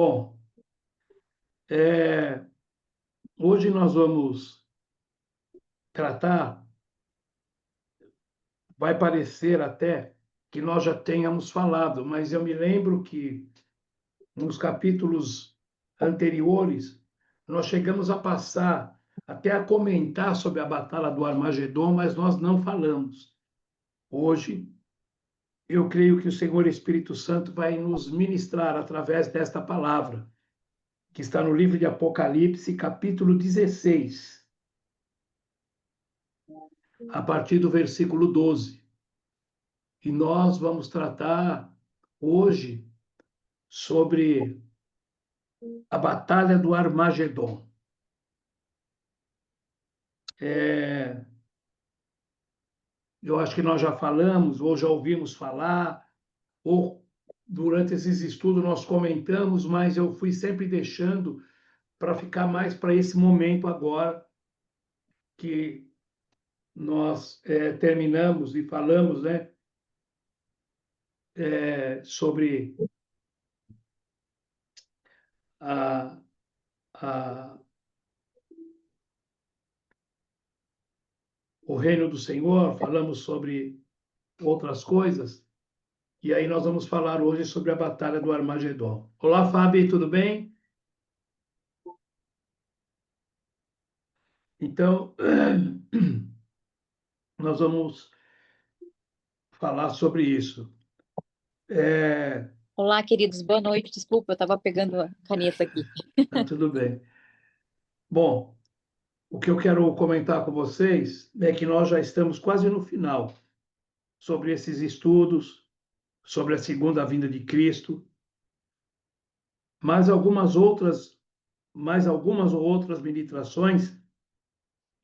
Bom, hoje nós vamos tratar, vai parecer até que nós já tenhamos falado, mas eu me lembro que nos capítulos anteriores nós chegamos a passar, até a comentar sobre a batalha do Armagedon, mas nós não falamos. Hoje, eu creio que o Senhor Espírito Santo vai nos ministrar através desta palavra, que está no livro de Apocalipse, capítulo 16, a partir do versículo 12. E nós vamos tratar hoje sobre a Batalha do Armagedon. Eu acho que nós já falamos, ou já ouvimos falar, ou durante esses estudos nós comentamos, mas eu fui sempre deixando para ficar mais para esse momento agora que nós terminamos e falamos, né, sobre a, a, o reino do Senhor, falamos sobre outras coisas, e aí nós vamos falar hoje sobre a Batalha do Armagedon. Olá, Fábio, tudo bem? Então, nós vamos falar sobre isso. Olá, queridos, boa noite. Desculpa, eu estava pegando a caneta aqui. Tudo bem. Bom, o que eu quero comentar com vocês é que nós já estamos quase no final sobre esses estudos, sobre a segunda vinda de Cristo, mais algumas ou outras ministrações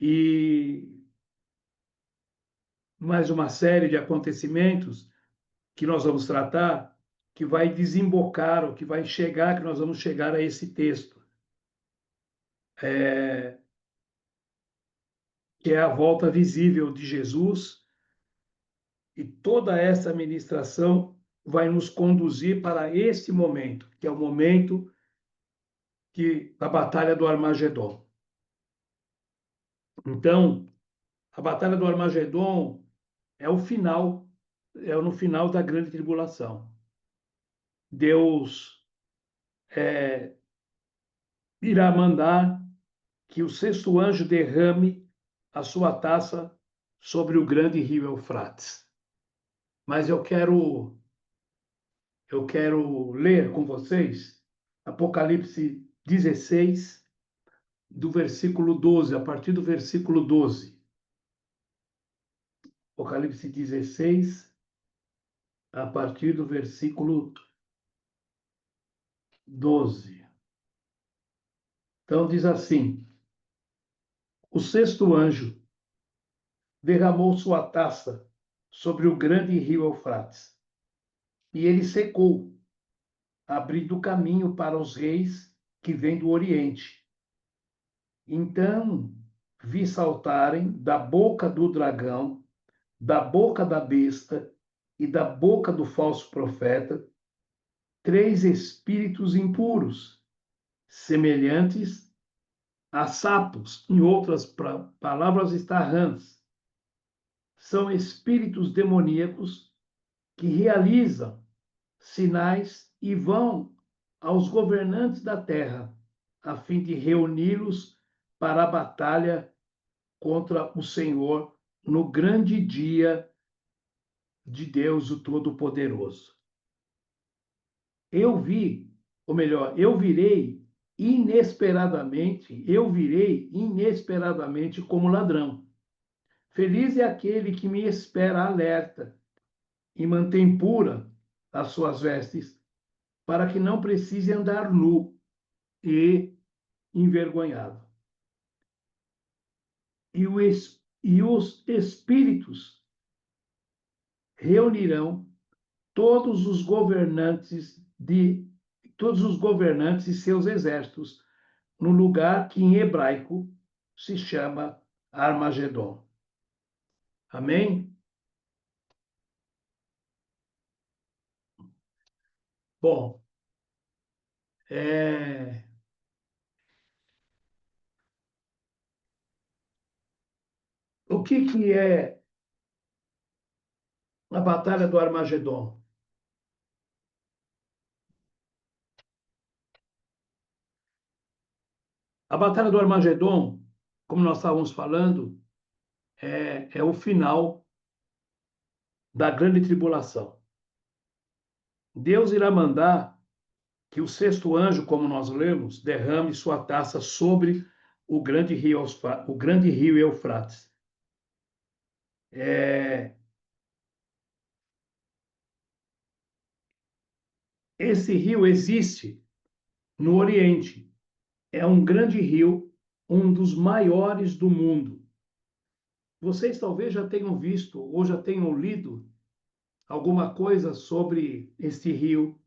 e mais uma série de acontecimentos que nós vamos tratar, que vai desembocar, ou que vai chegar, que nós vamos chegar a esse texto, que é a volta visível de Jesus, e toda essa ministração vai nos conduzir para esse momento, que é o momento da Batalha do Armagedon. Então, a Batalha do Armagedon é o final, é no final da grande tribulação. Deus irá mandar que o sexto anjo derrame a sua taça sobre o grande rio Eufrates. Mas eu quero ler com vocês Apocalipse 16, do versículo 12, a partir do versículo 12. Apocalipse 16, a partir do versículo 12. Então diz assim: o sexto anjo derramou sua taça sobre o grande rio Eufrates, e ele secou, abrindo caminho para os reis que vêm do Oriente. Então vi saltarem da boca do dragão, da boca da besta e da boca do falso profeta 3 espíritos impuros, semelhantes a sapos, em outras palavras está rãs. São espíritos demoníacos que realizam sinais e vão aos governantes da terra, a fim de reuni-los para a batalha contra o Senhor no grande dia de Deus, o Todo-Poderoso. Eu vi, ou melhor, eu virei inesperadamente como ladrão. Feliz é aquele que me espera alerta e mantém pura as suas vestes, para que não precise andar nu e envergonhado. E os espíritos reunirão todos os governantes e seus exércitos no lugar que em hebraico se chama Armagedon. Amém? Bom, É, o que é a Batalha do Armagedon? A Batalha do Armagedon, como nós estávamos falando, é o final da grande tribulação. Deus irá mandar que o sexto anjo, como nós lemos, derrame sua taça sobre o grande rio Eufrates. É, esse rio existe no Oriente. É um grande rio, um dos maiores do mundo. Vocês talvez já tenham visto ou já tenham lido alguma coisa sobre este rio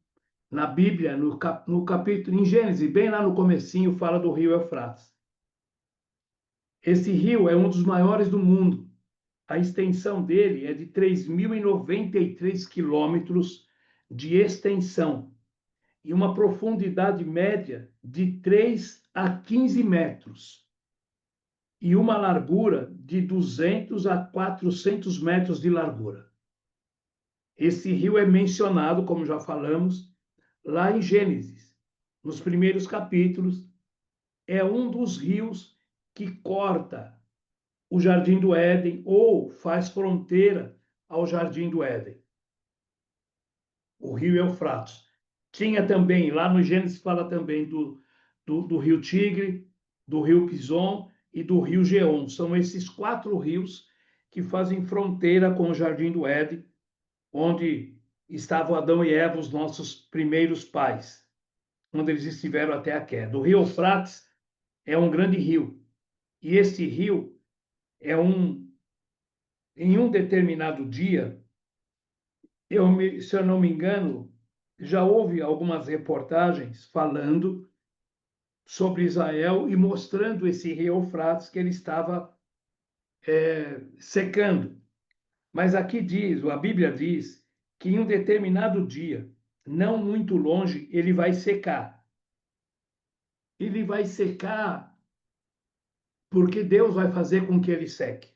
na Bíblia, no capítulo, em Gênesis, bem lá no comecinho, fala do rio Eufrates. Esse rio é um dos maiores do mundo. A extensão dele é de 3.093 quilômetros de extensão e uma profundidade média de 3 a 15 metros e uma largura de 200 a 400 metros de largura. Esse rio é mencionado, como já falamos, lá em Gênesis, nos primeiros capítulos. É um dos rios que corta o Jardim do Éden ou faz fronteira ao Jardim do Éden, o rio Eufrates. Tinha também, lá no Gênesis fala também do rio Tigre, do rio Pison e do rio Geom. São esses 4 rios que fazem fronteira com o Jardim do Éden, onde estavam Adão e Eva, os nossos primeiros pais, onde eles estiveram até a queda. O rio Eufrates é um grande rio, e este rio em um determinado dia, se eu não me engano, já houve algumas reportagens falando sobre Israel e mostrando esse rio Eufrates que ele estava secando. Mas aqui diz, a Bíblia diz, que em um determinado dia, não muito longe, ele vai secar. Ele vai secar porque Deus vai fazer com que ele seque.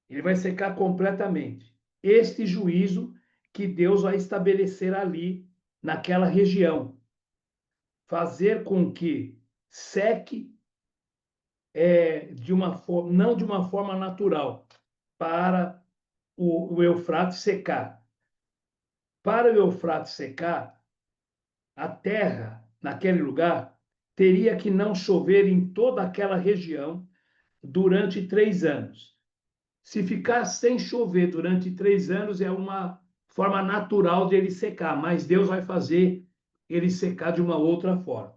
Ele vai secar completamente. Este juízo que Deus vai estabelecer ali, naquela região. Fazer com que seque de uma forma, não de uma forma natural, para o Eufrates secar. Para o Eufrates secar, a terra, naquele lugar, teria que não chover em toda aquela região durante 3 anos. Se ficar sem chover durante 3 anos, é uma forma natural de ele secar, mas Deus vai fazer ele secar de uma outra forma.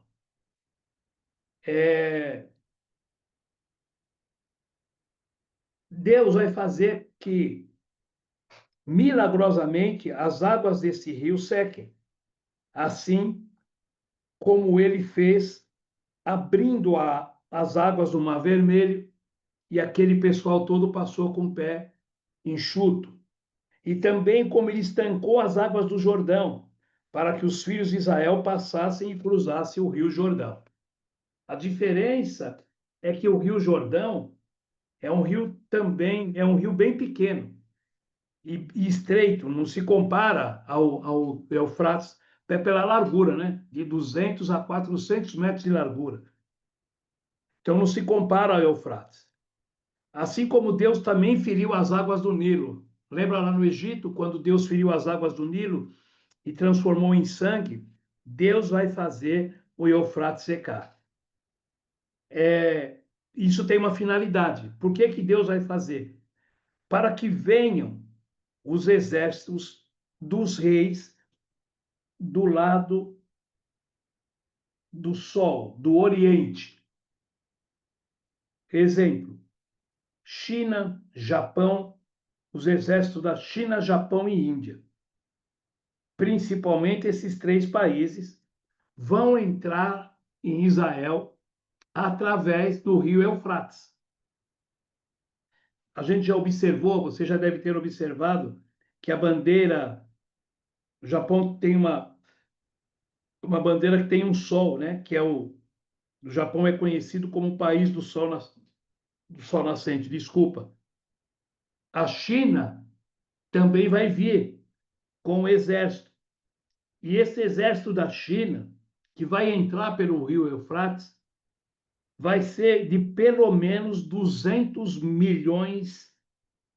Deus vai fazer que, milagrosamente, as águas desse rio sequem, assim como ele fez abrindo as águas do Mar Vermelho, e aquele pessoal todo passou com o pé enxuto. E também como ele estancou as águas do Jordão, para que os filhos de Israel passassem e cruzassem o rio Jordão. A diferença é que o rio Jordão é um rio também, é um rio bem pequeno e estreito, não se compara ao Eufrates pela largura, né? De 200 a 400 metros de largura. Então não se compara ao Eufrates. Assim como Deus também feriu as águas do Nilo. Lembra lá no Egito, quando Deus feriu as águas do Nilo e transformou em sangue? Deus vai fazer o Eufrates secar. Isso tem uma finalidade. Por que que Deus vai fazer? Para que venham os exércitos dos reis do lado do Sol, do Oriente. Exemplo: China, Japão, os exércitos da China, Japão e Índia. Principalmente esses 3 países vão entrar em Israel através do rio Eufrates. A gente já observou, você já deve ter observado, que a bandeira, o Japão tem uma bandeira que tem um sol, né? Que é o Japão é conhecido como o país do sol nascente. Desculpa. A China também vai vir com o exército. E esse exército da China, que vai entrar pelo rio Eufrates, vai ser de pelo menos 200 milhões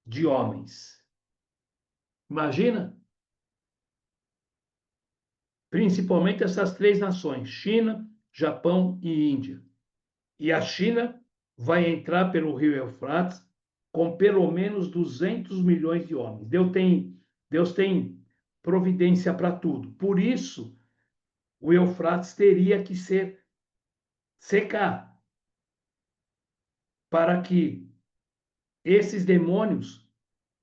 de homens. Imagina? Principalmente essas três nações, China, Japão e Índia. E a China vai entrar pelo rio Eufrates com pelo menos 200 milhões de homens. Deus tem providência para tudo. Por isso, o Eufrates teria que secar para que esses demônios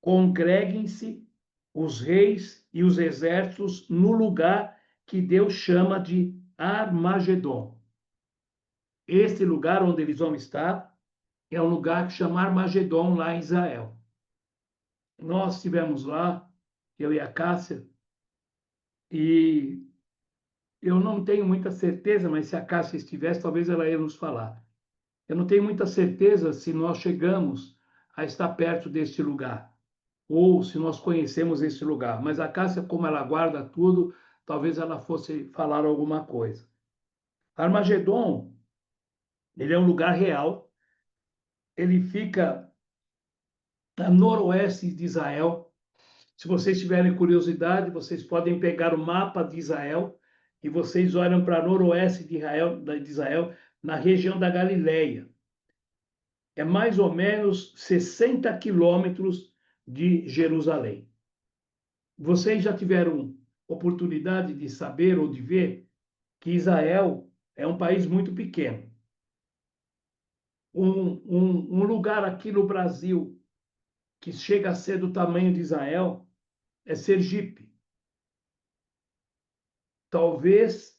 congreguem-se, os reis e os exércitos, no lugar que Deus chama de Armagedon. Esse lugar onde eles vão estar é um lugar que chama Armagedon, lá em Israel. Nós estivemos lá, eu e a Cássia, e eu não tenho muita certeza, mas se a Cássia estivesse, talvez ela ia nos falar. Eu não tenho muita certeza se nós chegamos a estar perto deste lugar, ou se nós conhecemos esse lugar. Mas a Cássia, como ela guarda tudo, talvez ela fosse falar alguma coisa. Armagedon, ele é um lugar real, ele fica a noroeste de Israel. Se vocês tiverem curiosidade, vocês podem pegar o mapa de Israel e vocês olham para noroeste de Israel, na região da Galileia. É mais ou menos 60 quilômetros de Jerusalém. Vocês já tiveram oportunidade de saber ou de ver que Israel é um país muito pequeno. Um lugar aqui no Brasil que chega a ser do tamanho de Israel é Sergipe. Talvez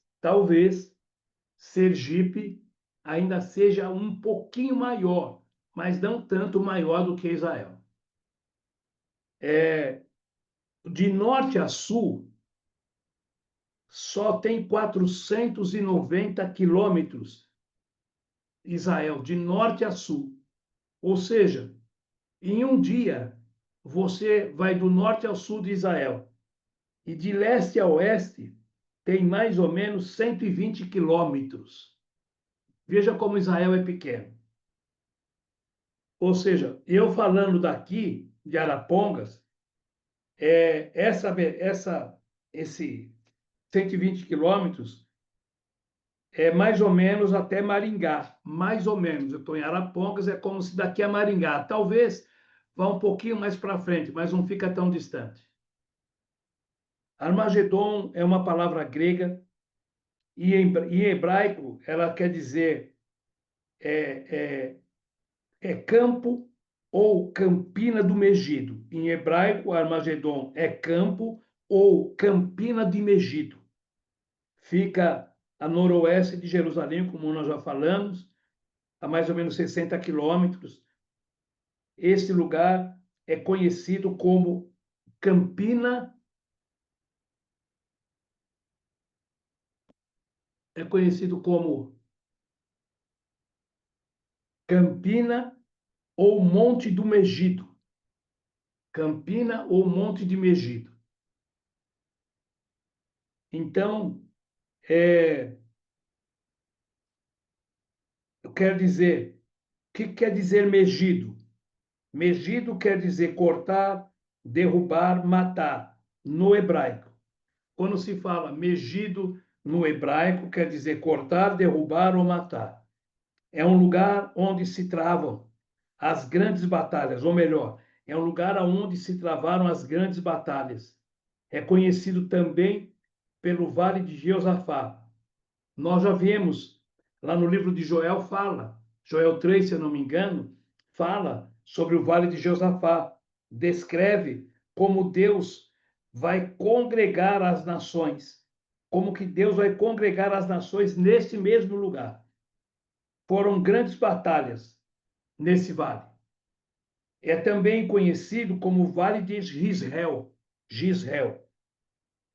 Sergipe ainda seja um pouquinho maior, mas não tanto maior do que Israel. De norte a sul, só tem 490 quilômetros Israel, de norte a sul. Ou seja, em um dia, você vai do norte ao sul de Israel. E de leste a oeste, tem mais ou menos 120 quilômetros. Veja como Israel é pequeno. Ou seja, eu falando daqui, de Arapongas, esse 120 quilômetros é mais ou menos até Maringá. Mais ou menos. Eu estou em Arapongas, é como se daqui a Maringá. Talvez vá um pouquinho mais para frente, mas não fica tão distante. Armagedon é uma palavra grega e em hebraico ela quer dizer campo ou campina do Megido. Em hebraico, Armagedon é campo ou campina de Megido. Fica a noroeste de Jerusalém, como nós já falamos, a mais ou menos 60 quilômetros. Esse lugar é conhecido como Campina, é conhecido como Campina ou Monte do Megido. Campina ou Monte de Megido. Então, eu quero dizer, o que quer dizer Megido? Megido quer dizer cortar, derrubar, matar, no hebraico. Quando se fala Megido no hebraico, quer dizer cortar, derrubar ou matar. É um lugar onde se travam as grandes batalhas, ou melhor, é um lugar onde se travaram as grandes batalhas. É conhecido também pelo Vale de Jeosafá. Nós já vimos, lá no livro de Joel fala, Joel 3, se eu não me engano, fala sobre o Vale de Jeosafá, descreve como Deus vai congregar as nações, como que Deus vai congregar as nações neste mesmo lugar. Foram grandes batalhas nesse vale. É também conhecido como o Vale de Gisrael,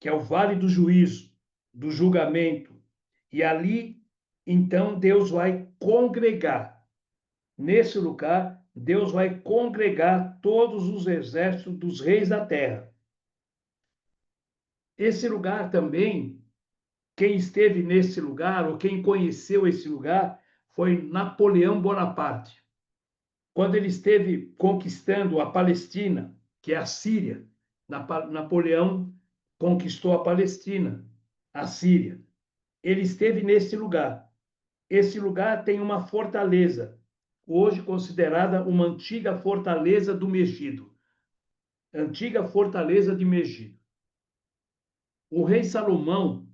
que é o Vale do Juízo. do julgamento. E ali, então, Deus vai congregar. Nesse lugar, Deus vai congregar todos os exércitos dos reis da terra. Esse lugar também, quem esteve nesse lugar, ou quem conheceu esse lugar, foi Napoleão Bonaparte. Quando ele esteve conquistando a Palestina, que é a Síria, Napoleão conquistou a Palestina, a Síria. Ele esteve nesse lugar. Esse lugar tem uma fortaleza, hoje considerada uma antiga fortaleza do Megido. Antiga fortaleza de Megido. O rei Salomão,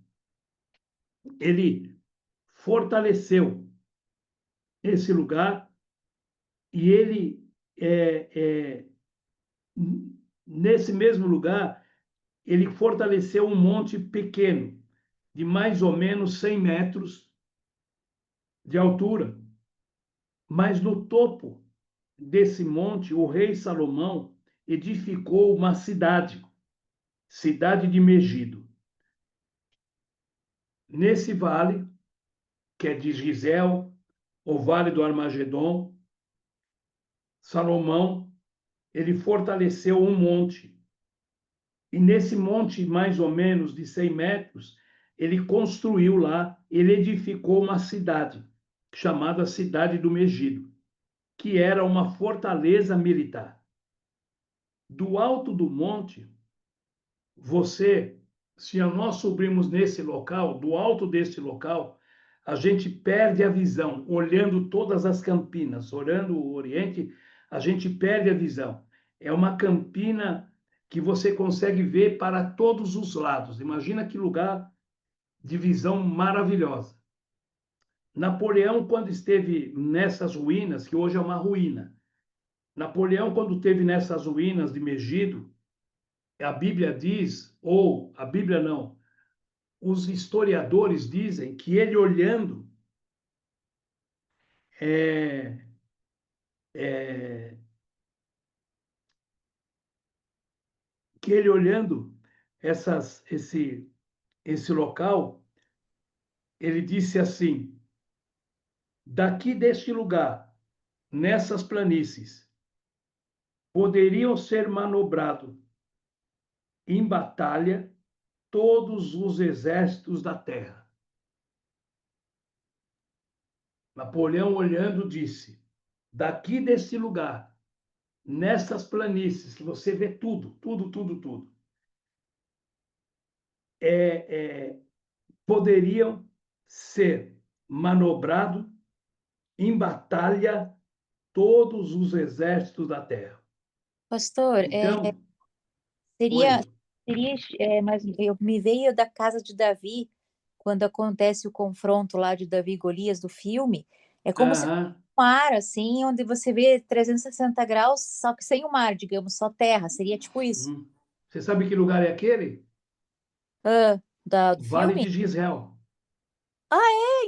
ele fortaleceu esse lugar e ele, nesse mesmo lugar, ele fortaleceu um monte pequeno, de mais ou menos 100 metros de altura. Mas no topo desse monte, o rei Salomão edificou uma cidade, cidade de Megido. Nesse vale, que é de Gisel, o vale do Armagedon, Salomão, ele fortaleceu um monte. E nesse monte, mais ou menos de 100 metros, ele construiu lá, ele edificou uma cidade, chamada Cidade do Megido, que era uma fortaleza militar. Do alto do monte, você, se nós subirmos nesse local, do alto desse local, a gente perde a visão, olhando todas as campinas, olhando o Oriente, a gente perde a visão. É uma campina que você consegue ver para todos os lados. Imagina que lugar de visão maravilhosa. Napoleão, quando esteve nessas ruínas, que hoje é uma ruína, Napoleão, quando esteve nessas ruínas de Megido, a Bíblia diz, ou a Bíblia não, os historiadores dizem que ele olhando é, é, que ele olhando esse local, ele disse assim: daqui deste lugar, nessas planícies, poderiam ser manobrados em batalha todos os exércitos da terra. Napoleão olhando disse: daqui desse lugar, nessas planícies, que você vê tudo, tudo, tudo, tudo, poderiam ser manobrados em batalha todos os exércitos da terra. Pastor, Então, seria, oi. mas eu me veio da casa de Davi, quando acontece o confronto lá de Davi e Golias do filme, é como se fosse Aham, um mar, assim, onde você vê 360 graus, só que sem o mar, digamos, só terra, seria tipo isso. uhum. Você sabe que lugar é aquele? Ah, do Vale filme? de Gisel.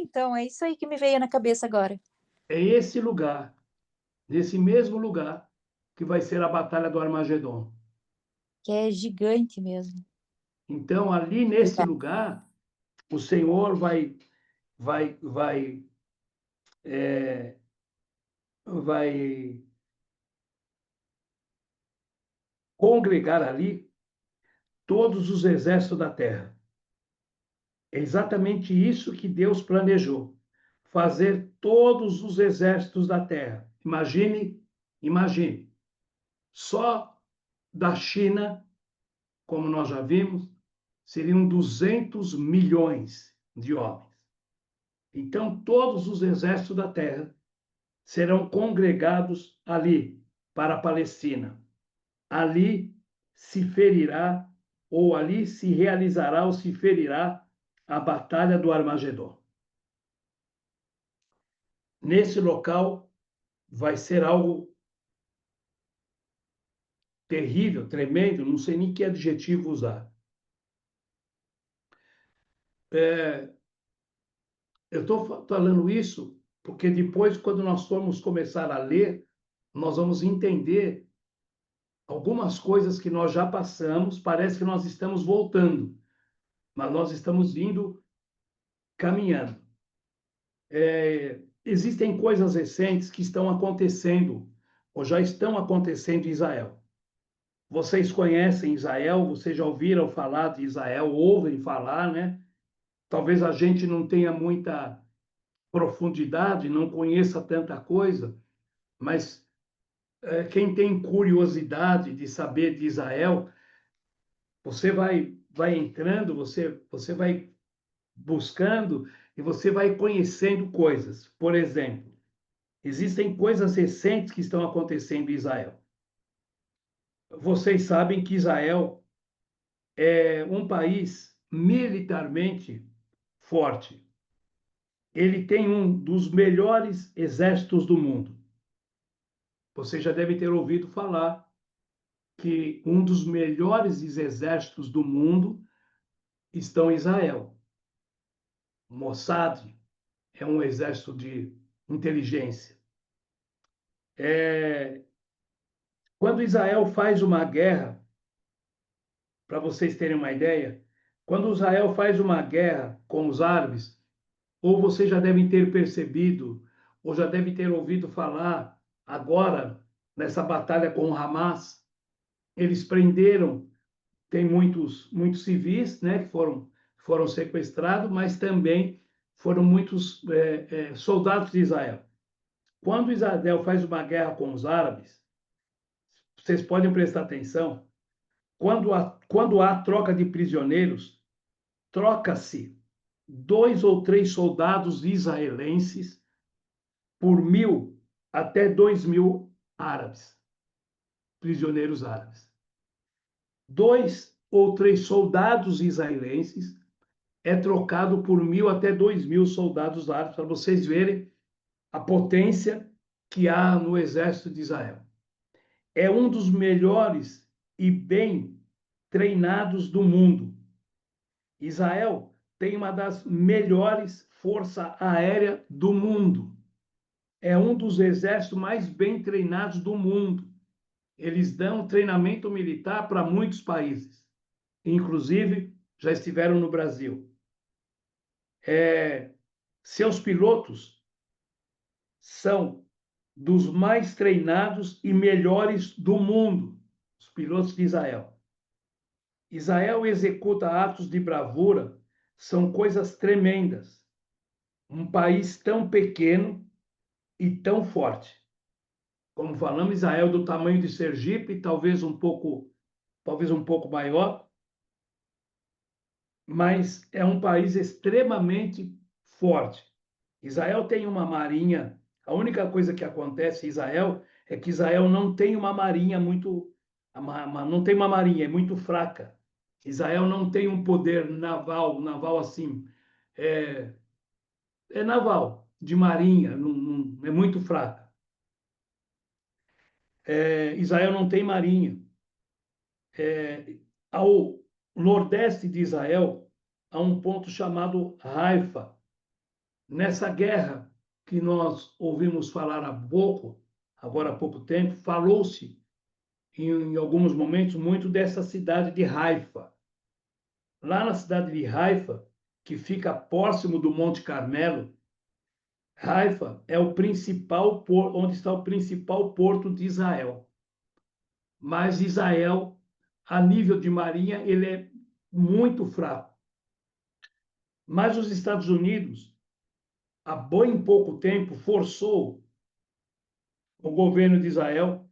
Então, é isso aí que me veio na cabeça agora, É esse lugar, nesse mesmo lugar, que vai ser a Batalha do Armagedon. que é gigante mesmo. Então, ali nesse lugar, o Senhor vai, vai congregar ali todos os exércitos da terra. É exatamente isso que Deus planejou, fazer todos os exércitos da terra. Imagine, só da China, como nós já vimos, seriam 200 milhões de homens. Então, todos os exércitos da terra serão congregados ali, para a Palestina. Ali se ferirá, ou ali se realizará ou se ferirá a Batalha do Armagedon. Nesse local vai ser algo terrível, tremendo, não sei nem que adjetivo usar. Eu estou falando isso porque depois, quando nós formos começar a ler, nós vamos entender algumas coisas que nós já passamos, parece que nós estamos voltando, mas nós estamos indo caminhando. Existem coisas recentes que estão acontecendo, ou já estão acontecendo em Israel. Vocês conhecem Israel, vocês já ouviram falar de Israel, ouvem falar, né? Talvez a gente não tenha muita profundidade, não conheça tanta coisa, mas quem tem curiosidade de saber de Israel, você vai entrando, você vai buscando e você vai conhecendo coisas. Por exemplo, existem coisas recentes que estão acontecendo em Israel. Vocês sabem que Israel é um país militarmente forte. Ele tem um dos melhores exércitos do mundo. Você já deve ter ouvido falar que um dos melhores exércitos do mundo estão em Israel. O Mossad é um exército de inteligência. Quando Israel faz uma guerra, para vocês terem uma ideia, quando Israel faz uma guerra com os árabes, ou vocês já devem ter percebido, ou já devem ter ouvido falar agora nessa batalha com o Hamas, eles prenderam, tem muitos civis, né, que foram sequestrados, mas também foram muitos soldados de Israel. Quando Israel faz uma guerra com os árabes, vocês podem prestar atenção, quando há troca de prisioneiros, troca-se 2 ou 3 soldados israelenses por 1.000 até 2.000 árabes, prisioneiros árabes. 2 ou 3 soldados israelenses é trocado por 1.000 até 2.000 soldados árabes, para vocês verem a potência que há no exército de Israel. É um dos melhores e bem treinados do mundo. Israel tem uma das melhores forças aéreas do mundo. É um dos exércitos mais bem treinados do mundo. Eles dão treinamento militar para muitos países, inclusive já estiveram no Brasil. Seus pilotos são dos mais treinados e melhores do mundo, os pilotos de Israel. Israel executa atos de bravura, são coisas tremendas. Um país tão pequeno e tão forte. Como falamos, Israel do tamanho de Sergipe, talvez um pouco maior, mas é um país extremamente forte. Israel tem uma marinha. A única coisa que acontece em Israel é que Israel não tem uma marinha muito, não tem uma marinha, é muito fraca. Israel não tem um poder naval assim, é, é naval, de marinha, é muito fraca. Israel não tem marinha. Ao nordeste de Israel, há um ponto chamado Haifa. Nessa guerra que nós ouvimos falar agora há pouco tempo, falou-se em alguns momentos muito dessa cidade de Haifa. Lá na cidade de Haifa, que fica próximo do Monte Carmelo, Haifa é o principal onde está o principal porto de Israel. Mas Israel, a nível de marinha, ele é muito fraco. Mas os Estados Unidos, há bem pouco tempo, forçou o governo de Israel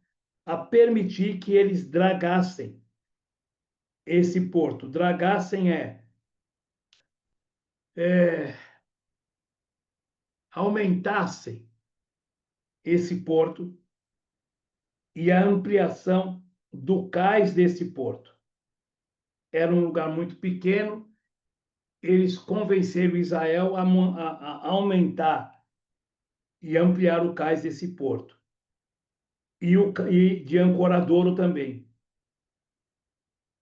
a permitir que eles dragassem esse porto. Dragassem aumentassem esse porto e a ampliação do cais desse porto. Era um lugar muito pequeno, eles convenceram Israel a aumentar e ampliar o cais desse porto. E de Ancoradouro também.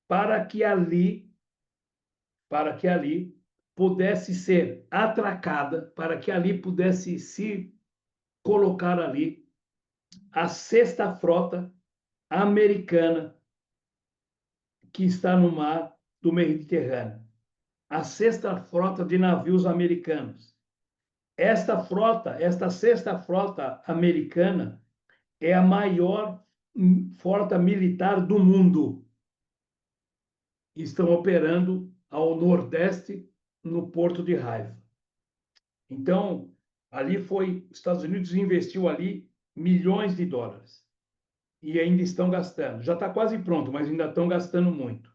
Para que ali pudesse ser atracada, para que ali pudesse se colocar ali a sexta frota americana que está no mar do Mediterrâneo. a sexta frota de navios americanos. Esta sexta frota americana é a maior frota militar do mundo. Estão operando ao nordeste, no Porto de Haifa. Então, ali foi, os Estados Unidos investiu ali milhões de dólares. E ainda estão gastando. Já está quase pronto, mas ainda estão gastando muito.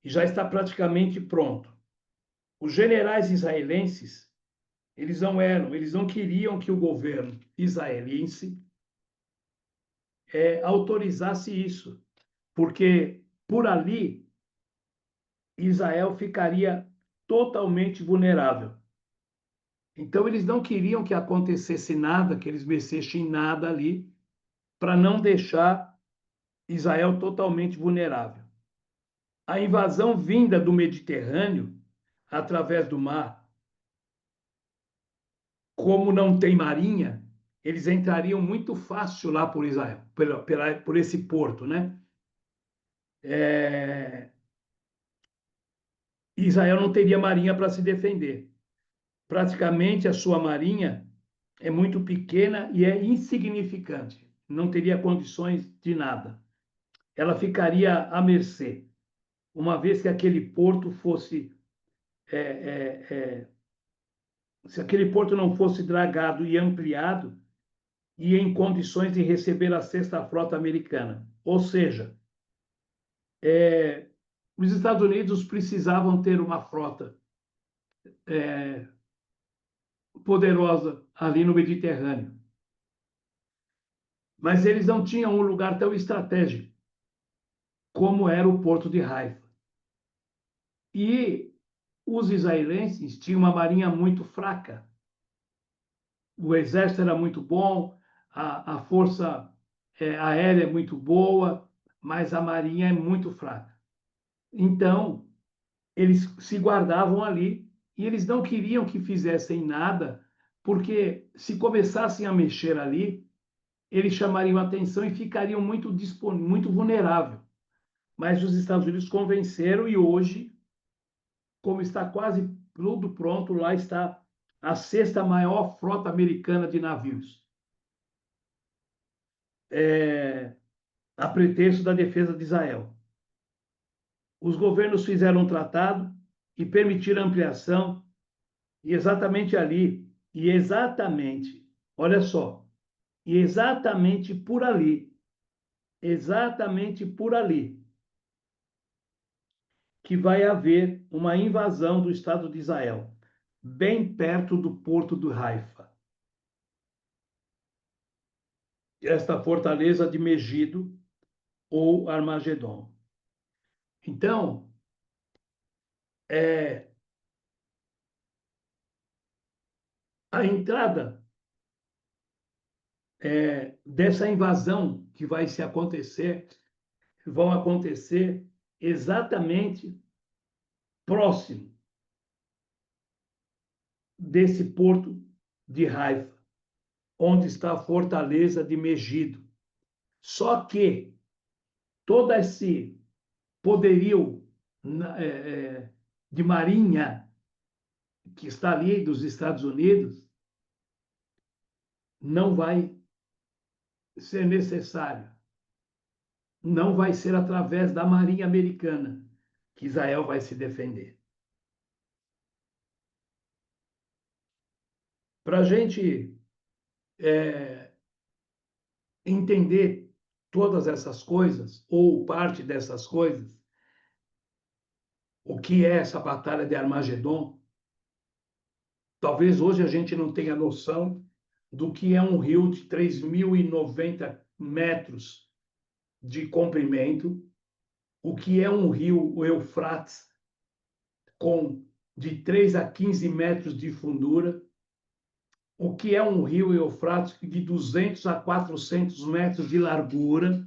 E já está praticamente pronto. Os generais israelenses, eles não queriam que o governo israelense autorizasse isso, porque por ali Israel ficaria totalmente vulnerável. Então eles não queriam que acontecesse nada, que eles mexessem em nada ali, para não deixar Israel totalmente vulnerável. A invasão vinda do Mediterrâneo, através do mar, como não tem marinha, eles entrariam muito fácil lá por Israel, por esse porto, né? Israel não teria marinha para se defender. Praticamente a sua marinha é muito pequena e é insignificante. Não teria condições de nada. Ela ficaria à mercê, uma vez que aquele porto fosse se aquele porto não fosse dragado e ampliado e em condições de receber a sexta frota americana. Ou seja, os Estados Unidos precisavam ter uma frota poderosa ali no Mediterrâneo. Mas eles não tinham um lugar tão estratégico como era o Porto de Haifa. E os israelenses tinham uma marinha muito fraca. O exército era muito bom, a força aérea é muito boa, mas a marinha é muito fraca. Então, eles se guardavam ali e eles não queriam que fizessem nada, porque se começassem a mexer ali, eles chamariam atenção e ficariam muito vulnerável. Mas os Estados Unidos convenceram e hoje, como está quase tudo pronto, lá está a sexta maior frota americana de navios. A pretexto da defesa de Israel. Os governos fizeram um tratado e permitiram ampliação, e exatamente ali, olha só, e exatamente por ali, que vai haver uma invasão do Estado de Israel, bem perto do porto do Haifa. Esta fortaleza de Megido ou Armagedon. Então, a entrada dessa invasão que vai se acontecer, vão acontecer exatamente próximo desse porto de Haifa, onde está a fortaleza de Megido. Só que todo esse poderio de marinha que está ali dos Estados Unidos não vai ser necessário. Não vai ser através da marinha americana que Israel vai se defender. Para a gente entender todas essas coisas, ou parte dessas coisas, o que é essa batalha de Armagedon, talvez hoje a gente não tenha noção do que é um rio de 3.090 metros de comprimento, o que é um rio, o Eufrates, com de 3 a 15 metros de fundura, o que é um rio Eufrates de 200 a 400 metros de largura.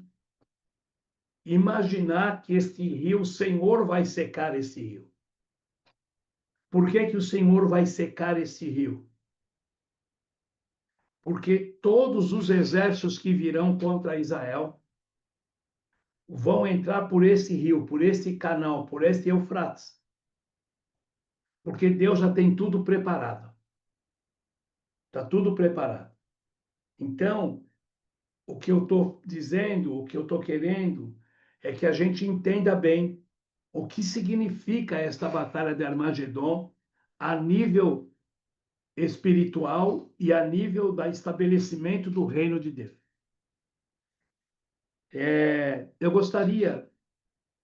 Imaginar que este rio, o Senhor vai secar esse rio. Por que o Senhor vai secar esse rio? Porque todos os exércitos que virão contra Israel vão entrar por esse rio, por esse canal, por este Eufrates. porque Deus já tem tudo preparado. Está tudo preparado. Então, o que eu estou dizendo, o que eu estou querendo, é que a gente entenda bem o que significa esta batalha de Armagedon a nível espiritual e a nível do estabelecimento do reino de Deus. Eu gostaria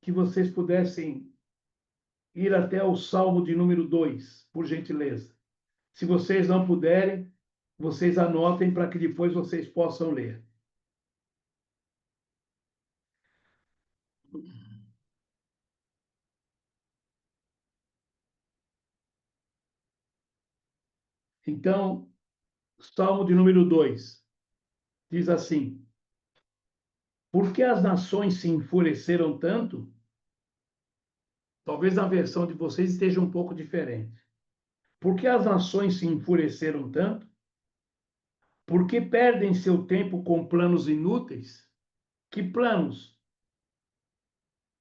que vocês pudessem ir até o Salmo de número 2, por gentileza. Se vocês não puderem, vocês anotem para que depois vocês possam ler. Então, Salmo de número 2 diz assim: Por que as nações se enfureceram tanto? Talvez a versão de vocês esteja um pouco diferente. Por que as nações se enfureceram tanto? Por que perdem seu tempo com planos inúteis? Que planos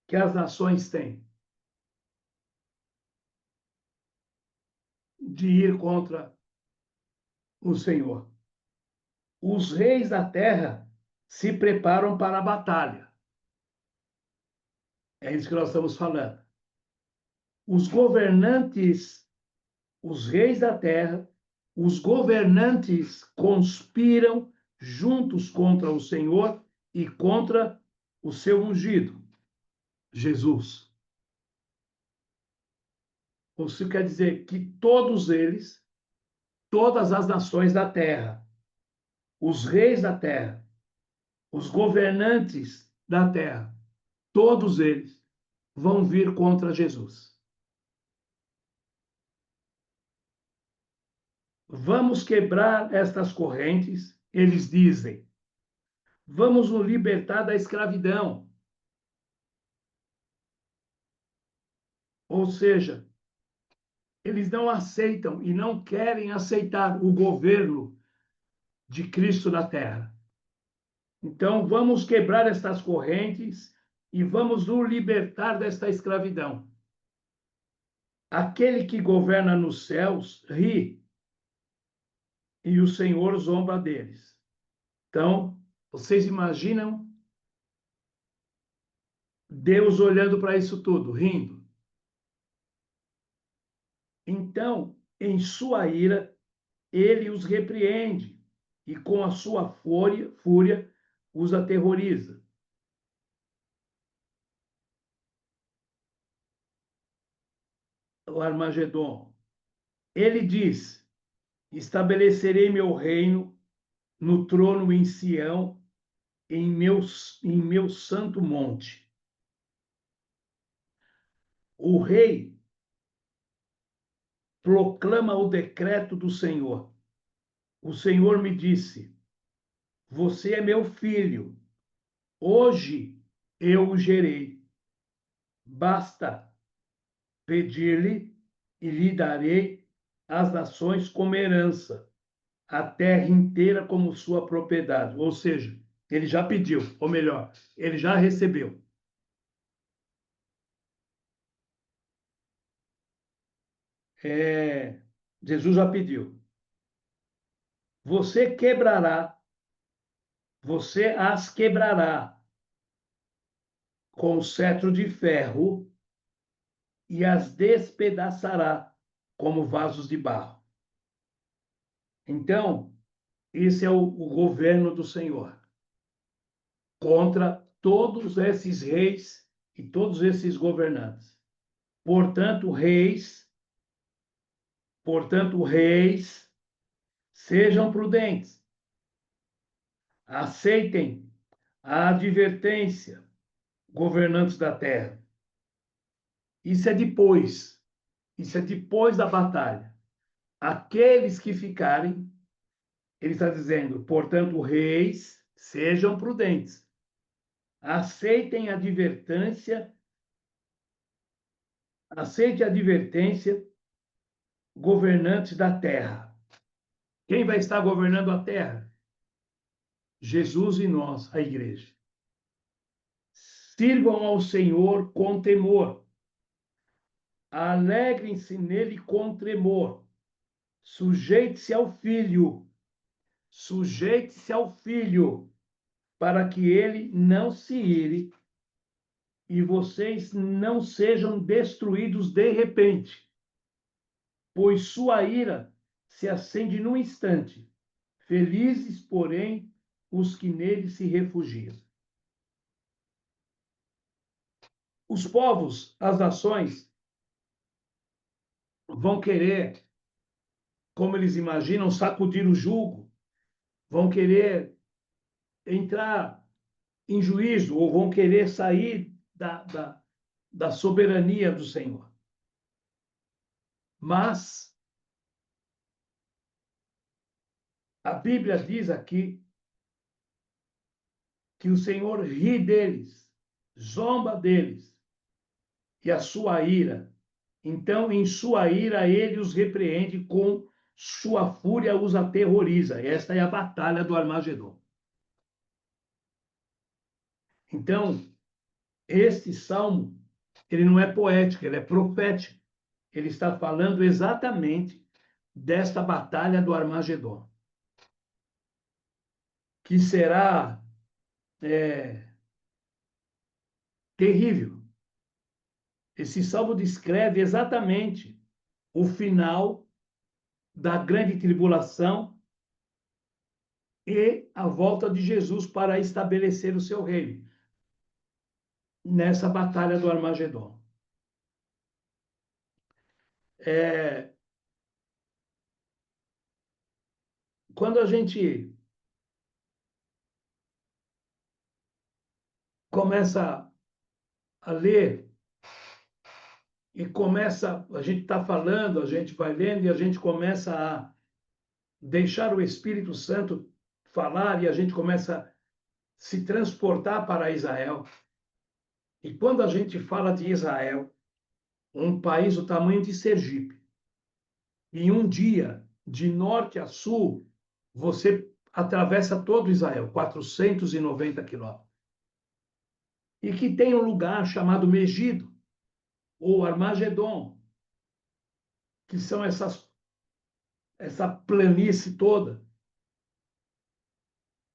que as nações têm? De ir contra o Senhor. Os reis da terra se preparam para a batalha. É isso que nós estamos falando. Os governantes, os reis da terra, os governantes conspiram juntos contra o Senhor e contra o seu ungido, Jesus. Isso quer dizer que todos eles, todas as nações da terra, os reis da terra, os governantes da terra, todos eles vão vir contra Jesus. Vamos quebrar estas correntes, eles dizem. Vamos nos libertar da escravidão. Ou seja, eles não aceitam e não querem aceitar o governo de Cristo na terra. Então, vamos quebrar estas correntes e vamos nos libertar desta escravidão. Aquele que governa nos céus ri e o Senhor zomba deles. Então, vocês imaginam Deus olhando para isso tudo, rindo? Então, em sua ira, ele os repreende e com a sua fúria os aterroriza. O Armagedon. Ele diz: estabelecerei meu reino no trono em Sião, em meu santo monte. O rei proclama o decreto do Senhor. O Senhor me disse: Você é meu filho, hoje eu o gerei. Basta pedir-lhe e lhe darei as nações como herança, a terra inteira como sua propriedade. Ou seja, ele já pediu, ou melhor, ele já recebeu. Jesus já pediu. Você quebrará, você as quebrará com o cetro de ferro e as despedaçará como vasos de barro. Então, esse é o governo do Senhor contra todos esses reis e todos esses governantes. Portanto, reis, sejam prudentes, aceitem a advertência, governantes da terra. Isso é depois da batalha. Aqueles que ficarem, ele está dizendo, portanto, reis, sejam prudentes, aceitem a advertência, aceite a advertência, governantes da terra. Quem vai estar governando a terra? Jesus e nós, a igreja. Sirvam ao Senhor com temor. Alegrem-se nele com tremor. Sujeite-se ao Filho. Sujeite-se ao Filho, para que ele não se ire e vocês não sejam destruídos de repente, pois sua ira se acende num instante. Felizes, porém, os que nele se refugiam. Os povos, as nações, vão querer, como eles imaginam, sacudir o jugo, vão querer entrar em juízo ou vão querer sair da soberania do Senhor. Mas a Bíblia diz aqui que o Senhor ri deles, zomba deles, e a sua ira. Então, em sua ira, ele os repreende, com sua fúria os aterroriza. Esta é a batalha do Armagedon. Então, este salmo, ele não é poético, ele é profético. Ele está falando exatamente desta batalha do Armagedon, que será terrível. Esse salmo descreve exatamente o final da grande tribulação e a volta de Jesus para estabelecer o seu reino nessa batalha do Armagedon. Quando a gente começa a ler e a gente está falando, a gente vai lendo e a gente começa a deixar o Espírito Santo falar e a gente começa a se transportar para Israel. E quando a gente fala de Israel, um país do tamanho de Sergipe, em um dia, de norte a sul, você atravessa todo Israel, 490 quilômetros. E que tem um lugar chamado Megido, ou Armagedon, que são essa planície toda,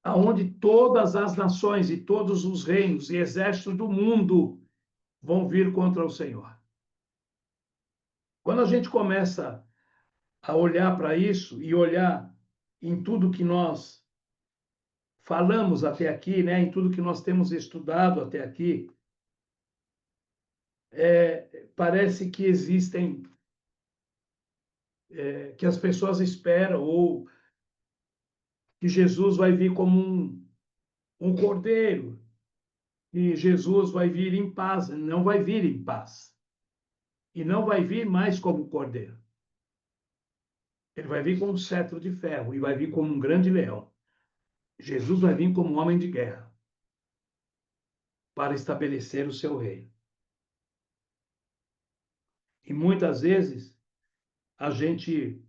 aonde todas as nações e todos os reinos e exércitos do mundo vão vir contra o Senhor. Quando a gente começa a olhar para isso e olhar em tudo que nós falamos até aqui, né, em tudo que nós temos estudado até aqui, parece que existem, que as pessoas esperam, ou que Jesus vai vir como um cordeiro, e Jesus vai vir em paz. Não vai vir em paz. E não vai vir mais como cordeiro. Ele vai vir com um cetro de ferro e vai vir como um grande leão. Jesus vai vir como um homem de guerra para estabelecer o seu reino. E muitas vezes a gente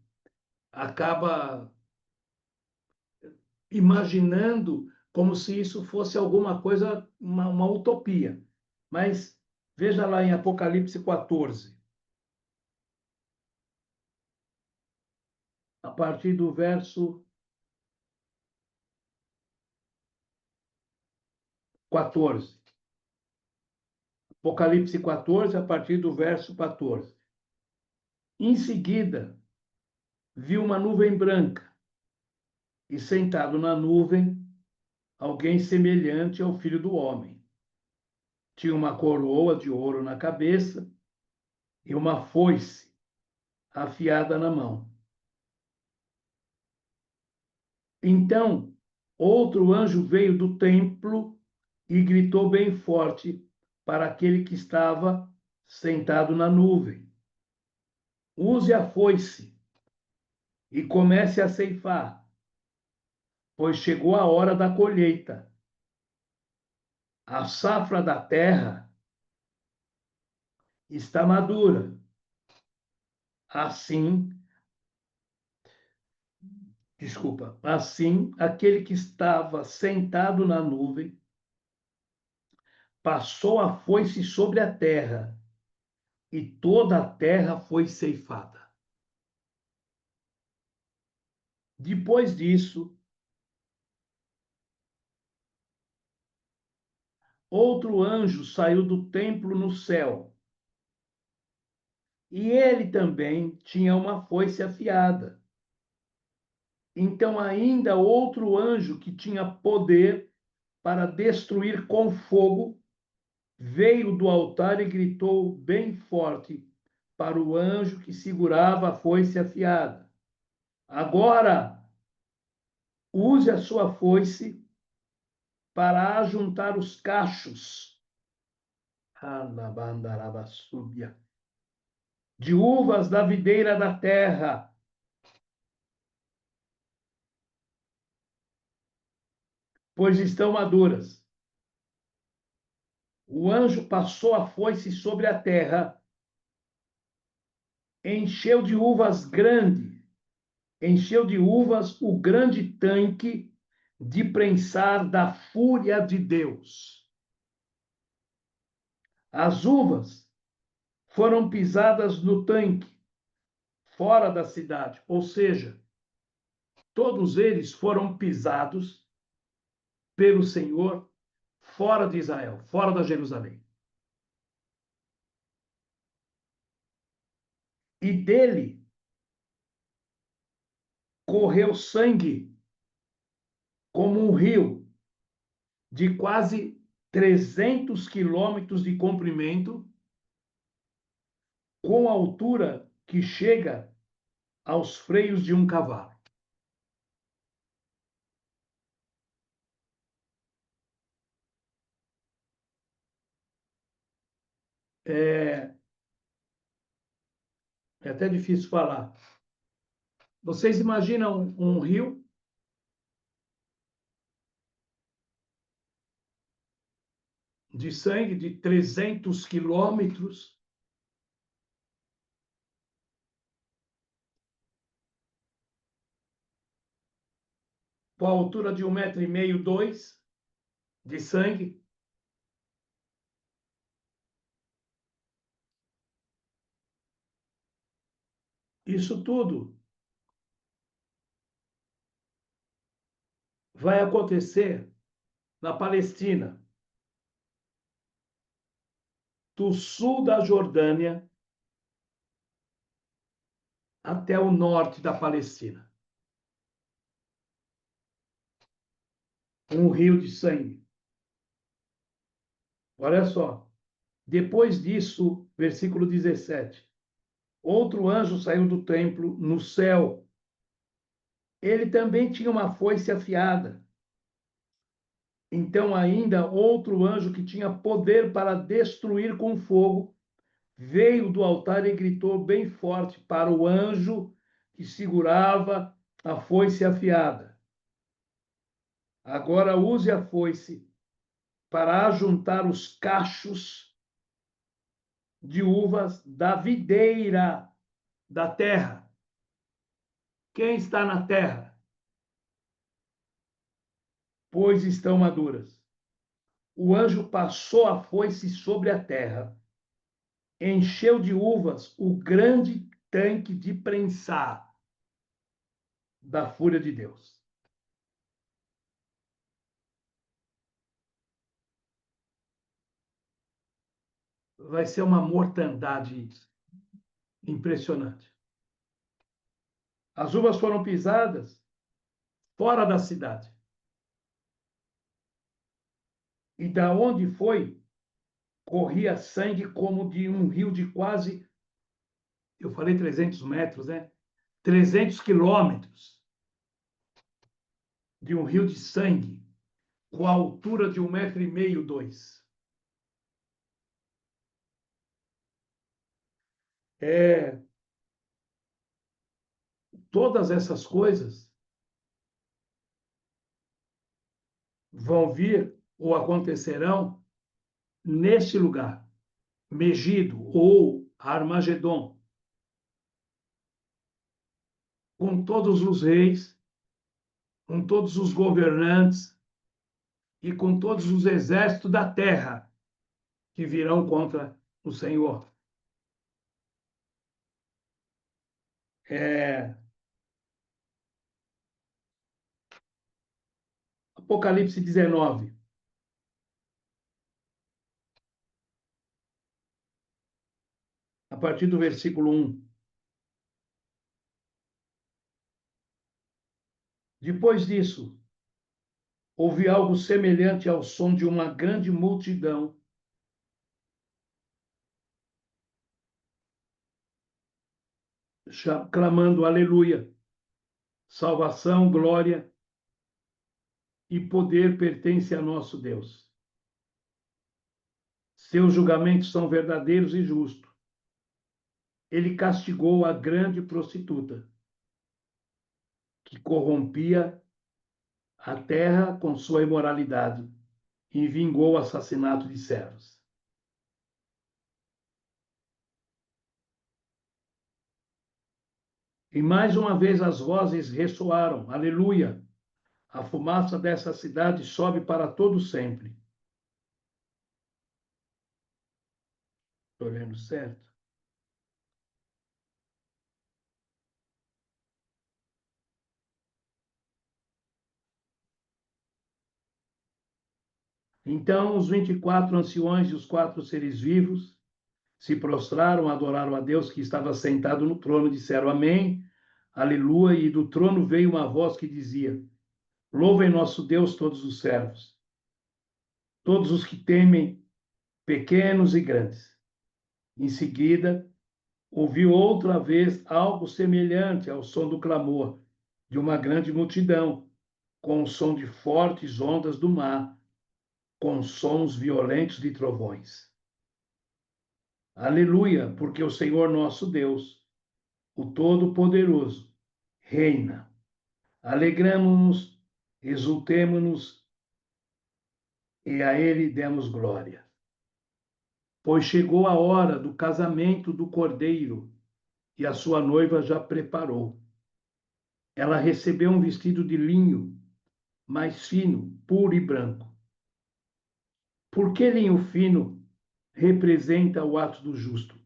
acaba imaginando como se isso fosse alguma coisa, uma utopia. Mas veja lá em Apocalipse 14, a partir do verso 14. Apocalipse 14, a partir do verso 14. Em seguida, vi uma nuvem branca, e sentado na nuvem, alguém semelhante ao Filho do Homem. Tinha uma coroa de ouro na cabeça e uma foice afiada na mão. Então, outro anjo veio do templo e gritou bem forte para aquele que estava sentado na nuvem: use a foice e comece a ceifar, pois chegou a hora da colheita. A safra da terra está madura. Assim, assim, aquele que estava sentado na nuvem passou a foice sobre a terra, e toda a terra foi ceifada. Depois disso, outro anjo saiu do templo no céu, e ele também tinha uma foice afiada. Então, ainda outro anjo que tinha poder para destruir com fogo veio do altar e gritou bem forte para o anjo que segurava a foice afiada: Agora use a sua foice para ajuntar os cachos de uvas da videira da terra, pois estão maduras. O anjo passou a foice sobre a terra, encheu de uvas o grande tanque de prensar da fúria de Deus. As uvas foram pisadas no tanque, fora da cidade, ou seja, todos eles foram pisados pelo Senhor fora de Israel, fora da Jerusalém. E dele correu sangue como um rio de quase 300 quilômetros de comprimento, com altura que chega aos freios de um cavalo. É até difícil falar. Vocês imaginam um rio de sangue de 300 quilômetros, com a altura de 1,5 m, 2 de sangue. Isso tudo vai acontecer na Palestina, do sul da Jordânia até o norte da Palestina. Um rio de sangue. Olha só. Depois disso, versículo 17. Outro anjo saiu do templo no céu. Ele também tinha uma foice afiada. Então, ainda outro anjo que tinha poder para destruir com fogo veio do altar e gritou bem forte para o anjo que segurava a foice afiada: Agora use a foice para ajuntar os cachos de uvas da videira da terra. Quem está na terra? Pois estão maduras. O anjo passou a foice sobre a terra, encheu de uvas o grande tanque de prensar da fúria de Deus. Vai ser uma mortandade impressionante. As uvas foram pisadas fora da cidade. E da onde foi, corria sangue como de um rio de quase, eu falei 300 metros, né? 300 quilômetros de um rio de sangue, com a altura de 1,5 m, 2. Todas essas coisas vão vir ou acontecerão neste lugar, Megido ou Armagedon, com todos os reis, com todos os governantes e com todos os exércitos da terra que virão contra o Senhor. É, Apocalipse 19. A partir do versículo 1. Depois disso, ouvi algo semelhante ao som de uma grande multidão clamando aleluia, salvação, glória e poder pertence a nosso Deus. Seus julgamentos são verdadeiros e justos. Ele castigou a grande prostituta, que corrompia a terra com sua imoralidade e vingou o assassinato de servos. E mais uma vez as vozes ressoaram, aleluia, a fumaça dessa cidade sobe para todo sempre. Estou lendo certo? Então os 24 anciões e os 4 seres vivos se prostraram, adoraram a Deus que estava sentado no trono, disseram amém, aleluia, e do trono veio uma voz que dizia, louvem nosso Deus todos os servos, todos os que temem, pequenos e grandes. Em seguida, ouviu outra vez algo semelhante ao som do clamor de uma grande multidão, com o som de fortes ondas do mar, com sons violentos de trovões. Aleluia, porque o Senhor nosso Deus, o Todo-Poderoso, reina. Alegramo-nos, exultemo-nos e a Ele demos glória. Pois chegou a hora do casamento do Cordeiro e a sua noiva já preparou. Ela recebeu um vestido de linho mais fino, puro e branco. Por que linho fino representa o ato do justo,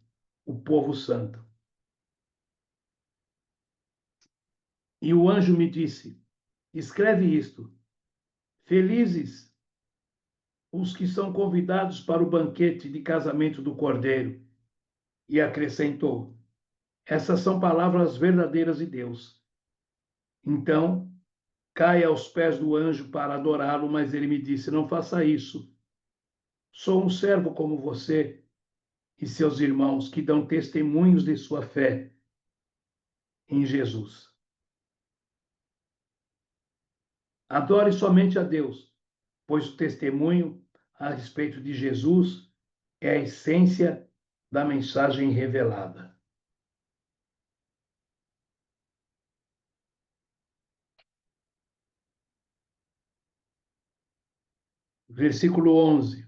o povo santo? E o anjo me disse: escreve isto. Felizes os que são convidados para o banquete de casamento do Cordeiro. E acrescentou: essas são palavras verdadeiras de Deus. Então, cai aos pés do anjo para adorá-lo, mas ele me disse: não faça isso. Sou um servo como você e seus irmãos que dão testemunhos de sua fé em Jesus. Adore somente a Deus, pois o testemunho a respeito de Jesus é a essência da mensagem revelada. Versículo 11.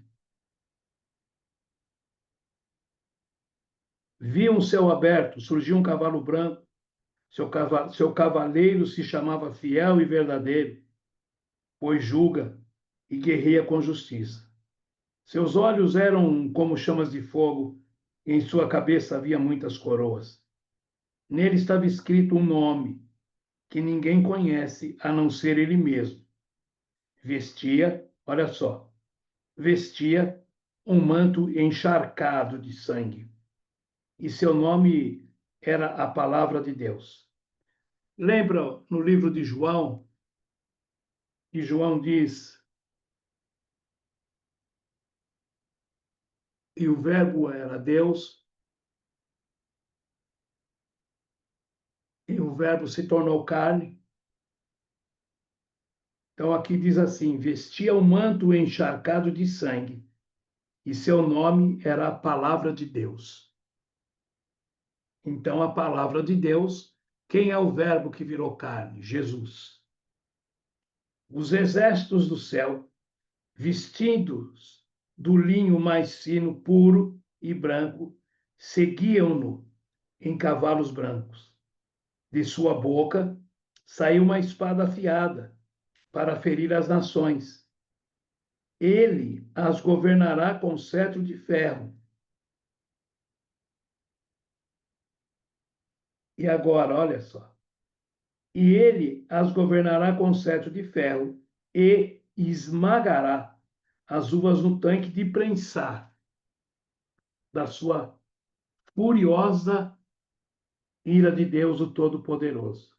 Vi um céu aberto, surgiu um cavalo branco, seu cavaleiro se chamava Fiel e Verdadeiro, pois julga e guerreia com justiça. Seus olhos eram como chamas de fogo, e em sua cabeça havia muitas coroas. Nele estava escrito um nome que ninguém conhece a não ser ele mesmo. Vestia, olha só, vestia um manto encharcado de sangue, e seu nome era a Palavra de Deus. Lembra no livro de João, que João diz: e o Verbo era Deus, e o Verbo se tornou carne. Então aqui diz assim: vestia um manto encharcado de sangue, e seu nome era a Palavra de Deus. Então a Palavra de Deus, quem é o Verbo que virou carne? Jesus. Os exércitos do céu, vestidos do linho mais fino, puro e branco, seguiam-no em cavalos brancos. De sua boca saiu uma espada afiada para ferir as nações. Ele as governará com cetro de ferro. E agora, olha só. E ele as governará com cetro de ferro e esmagará as uvas no tanque de prensar da sua furiosa ira de Deus, o Todo-Poderoso.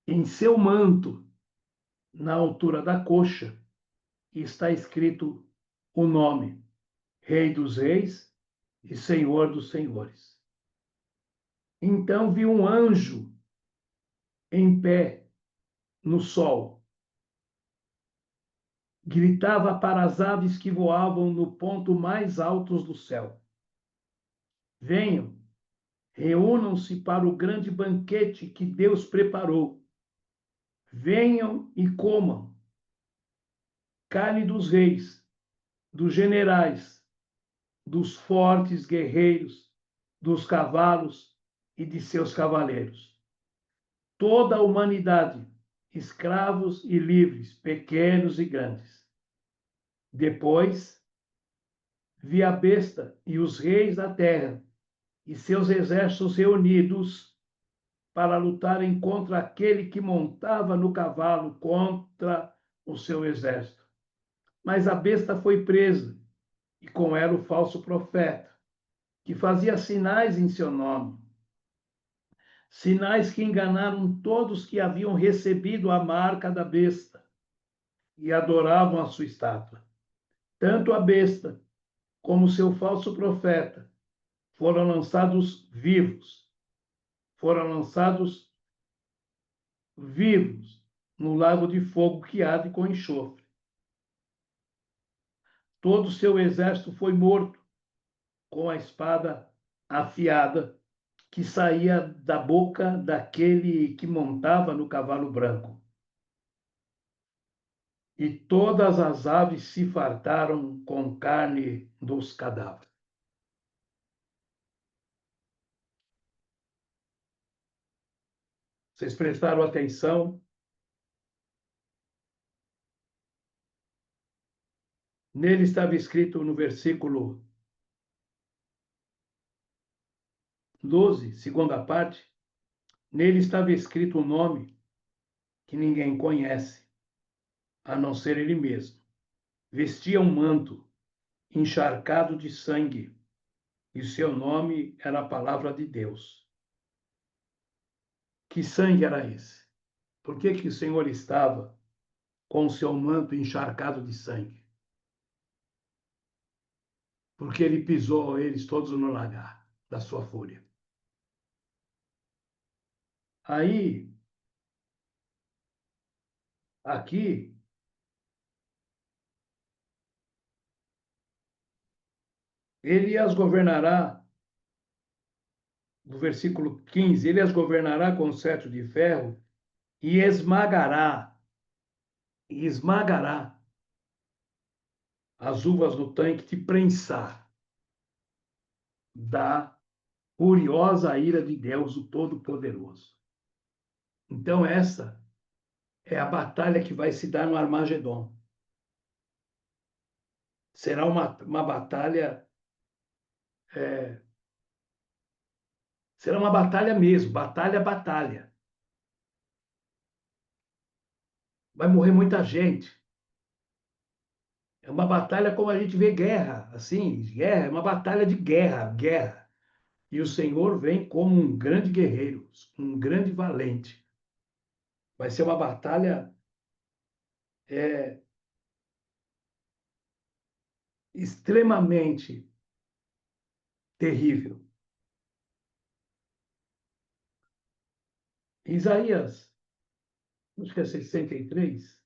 Em seu manto, na altura da coxa, está escrito o nome: Rei dos Reis e Senhor dos Senhores. Então vi um anjo em pé no sol. Gritava para as aves que voavam no ponto mais alto do céu: Venham, reúnam-se para o grande banquete que Deus preparou. Venham e comam carne dos reis, dos generais, dos fortes guerreiros, dos cavalos e de seus cavaleiros. Toda a humanidade, escravos e livres, pequenos e grandes. Depois, vi a besta e os reis da terra e seus exércitos reunidos para lutarem contra aquele que montava no cavalo, contra o seu exército. Mas a besta foi presa, e com ela o falso profeta, que fazia sinais em seu nome. Sinais que enganaram todos que haviam recebido a marca da besta e adoravam a sua estátua. Tanto a besta como seu falso profeta foram lançados vivos. Foram lançados vivos no lago de fogo que arde com enxofre. Todo o seu exército foi morto com a espada afiada que saía da boca daquele que montava no cavalo branco. E todas as aves se fartaram com carne dos cadáveres. Vocês prestaram atenção? Nele estava escrito no versículo 12, segunda parte, nele estava escrito um nome que ninguém conhece, a não ser ele mesmo. Vestia um manto encharcado de sangue, e seu nome era a palavra de Deus. Que sangue era esse? Por que o Senhor estava com o seu manto encharcado de sangue? Porque ele pisou eles todos no lagar da sua fúria. Aí, aqui, ele as governará, no versículo 15, ele as governará com cetro de ferro e esmagará as uvas no tanque de prensar da furiosa ira de Deus, o Todo-Poderoso. Então, essa é a batalha que vai se dar no Armagedon. Será uma batalha, será uma batalha mesmo, batalha, batalha. Vai morrer muita gente. É uma batalha como a gente vê guerra, assim, guerra, é uma batalha de guerra, guerra. E o Senhor vem como um grande guerreiro, um grande valente. Vai ser uma batalha é, extremamente terrível. Isaías, acho que é 63.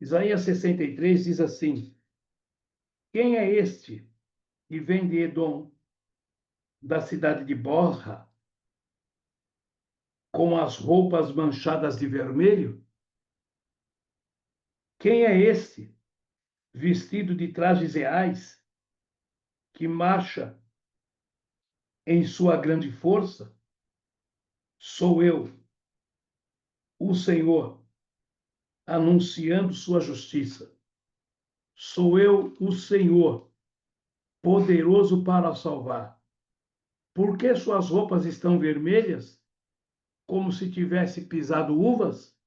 Isaías 63 diz assim: Quem é este que vem de Edom, da cidade de Borra, com as roupas manchadas de vermelho? Quem é este, vestido de trajes reais, que marcha em sua grande força, sou eu, o Senhor, anunciando sua justiça. Sou eu, o Senhor, poderoso para salvar. Por que suas roupas estão vermelhas, como se tivesse pisado uvas?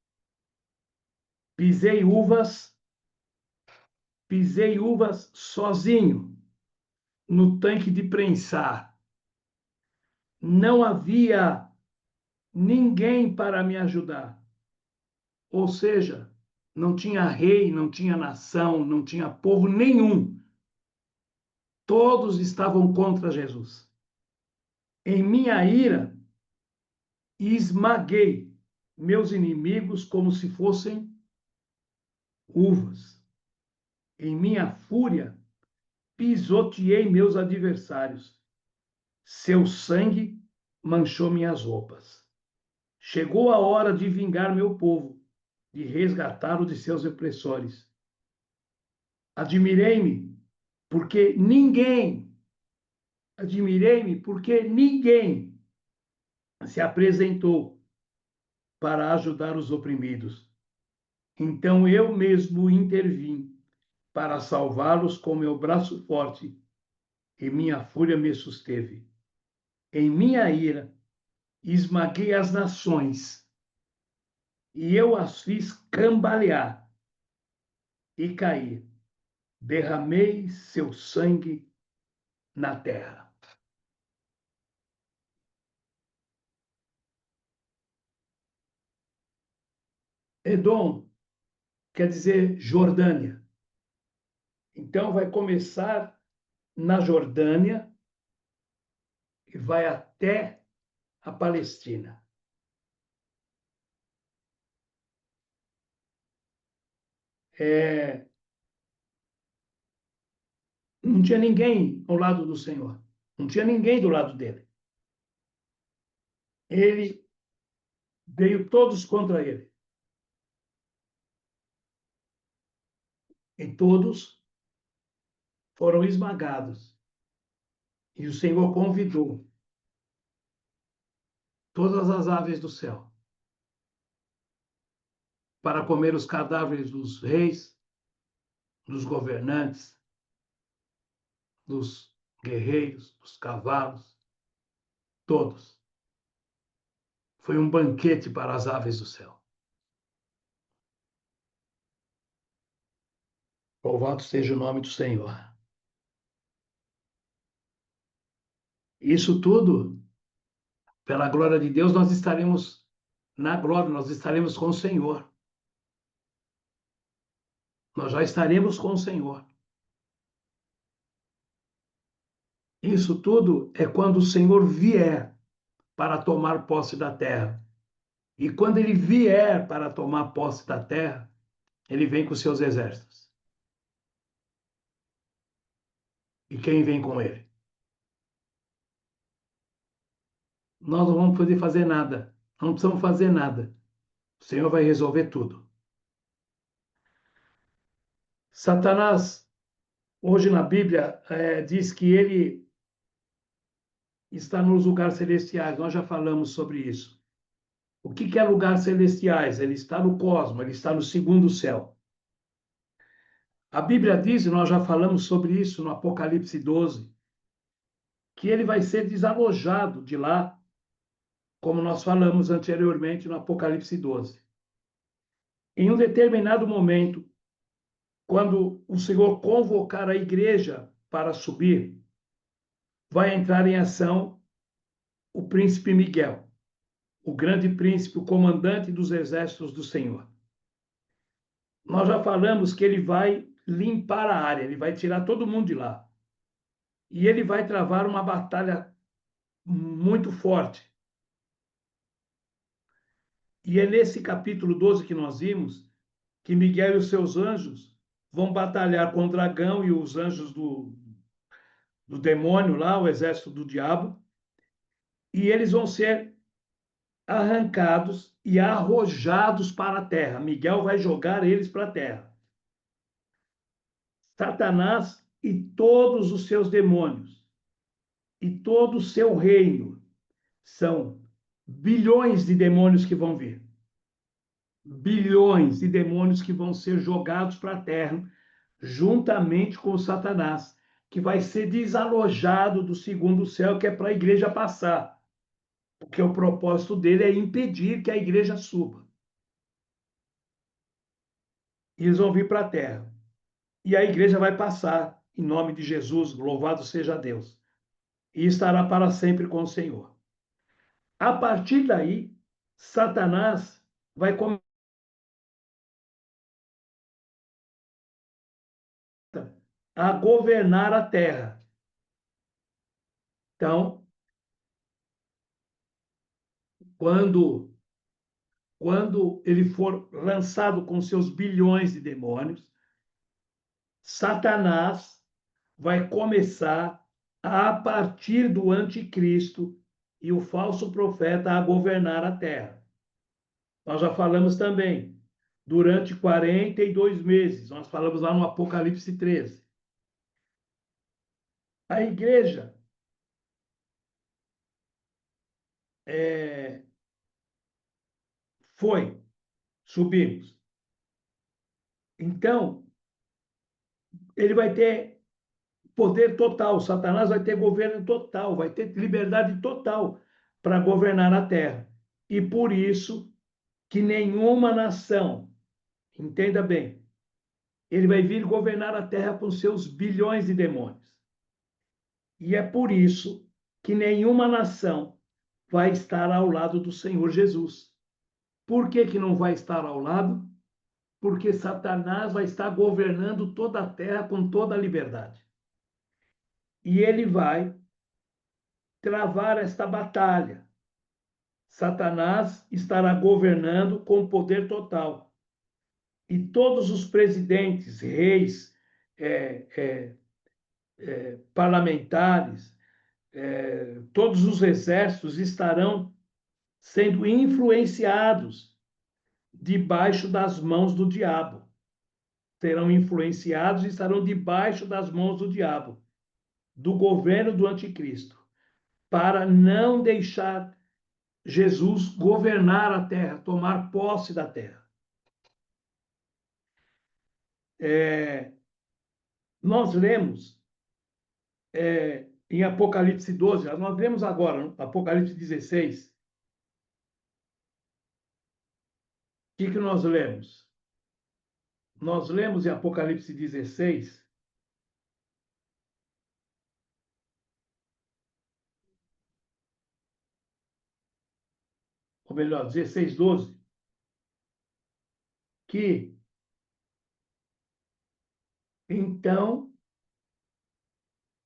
Pisei uvas, pisei uvas sozinho, no tanque de prensar. Não havia ninguém para me ajudar. Ou seja, não tinha rei, não tinha nação, não tinha povo nenhum. Todos estavam contra Jesus. Em minha ira, esmaguei meus inimigos como se fossem uvas. Em minha fúria, pisoteei meus adversários. Seu sangue manchou minhas roupas. Chegou a hora de vingar meu povo, de resgatá-lo de seus opressores. Admirei-me, porque ninguém, admirei-me, porque ninguém se apresentou para ajudar os oprimidos. Então eu mesmo intervim para salvá-los com meu braço forte, e minha fúria me susteve. Em minha ira, esmaguei as nações, e eu as fiz cambalear e cair. Derramei seu sangue na terra. Edom quer dizer Jordânia. Então vai começar na Jordânia e vai até a Palestina. Não tinha ninguém ao lado do Senhor. Não tinha ninguém do lado dele. Ele veio todos contra ele. E todos foram esmagados. E o Senhor convidou todas as aves do céu para comer os cadáveres dos reis, dos governantes, dos guerreiros, dos cavalos, todos. Foi um banquete para as aves do céu. Louvado seja o nome do Senhor. Isso tudo, pela glória de Deus, nós estaremos na glória, nós estaremos com o Senhor. Nós já estaremos com o Senhor. Isso tudo é quando o Senhor vier para tomar posse da terra. E quando ele vier para tomar posse da terra, ele vem com seus exércitos. E quem vem com ele? Nós não vamos poder fazer nada. Não precisamos fazer nada. O Senhor vai resolver tudo. Satanás, hoje na Bíblia, diz que ele está nos lugares celestiais. Nós já falamos sobre isso. O que é lugares celestiais? Ele está no cosmos, ele está no segundo céu. A Bíblia diz, e nós já falamos sobre isso no Apocalipse 12, que ele vai ser desalojado de lá, como nós falamos anteriormente no Apocalipse 12. Em um determinado momento, quando o Senhor convocar a igreja para subir, vai entrar em ação o príncipe Miguel, o grande príncipe, o comandante dos exércitos do Senhor. Nós já falamos que ele vai limpar a área, ele vai tirar todo mundo de lá. E ele vai travar uma batalha muito forte. E é nesse capítulo 12 que nós vimos que Miguel e os seus anjos vão batalhar com o dragão e os anjos do demônio lá, o exército do diabo, e eles vão ser arrancados e arrojados para a terra. Miguel vai jogar eles para a terra. Satanás e todos os seus demônios e todo o seu reino. São bilhões de demônios que vão vir. Bilhões de demônios que vão ser jogados para a terra, juntamente com o Satanás, que vai ser desalojado do segundo céu, que é para a igreja passar. Porque o propósito dele é impedir que a igreja suba. E eles vão vir para a terra. E a igreja vai passar, em nome de Jesus, louvado seja Deus. E estará para sempre com o Senhor. A partir daí, Satanás vai começar a governar a terra. Então, quando ele for lançado com seus bilhões de demônios, Satanás vai começar, a partir do anticristo e o falso profeta, a governar a terra. Nós já falamos também, durante 42 meses, nós falamos lá no Apocalipse 13. A igreja subimos. Então, ele vai ter poder total, Satanás vai ter governo total, vai ter liberdade total para governar a terra. E por isso que nenhuma nação, entenda bem, ele vai vir governar a terra com seus bilhões de demônios. E é por isso que nenhuma nação vai estar ao lado do Senhor Jesus. Por que que não vai estar ao lado? Porque Satanás vai estar governando toda a terra com toda a liberdade. E ele vai travar esta batalha. Satanás estará governando com poder total. E todos os presidentes, reis, parlamentares, todos os exércitos estarão sendo influenciados debaixo das mãos do diabo. Serão influenciados e estarão debaixo das mãos do diabo, do governo do anticristo, para não deixar Jesus governar a terra, tomar posse da terra. Nós lemos em Apocalipse 12, nós lemos agora, Apocalipse 16. O que nós lemos? Nós lemos em Apocalipse 16, ou melhor, 16, 12, que então,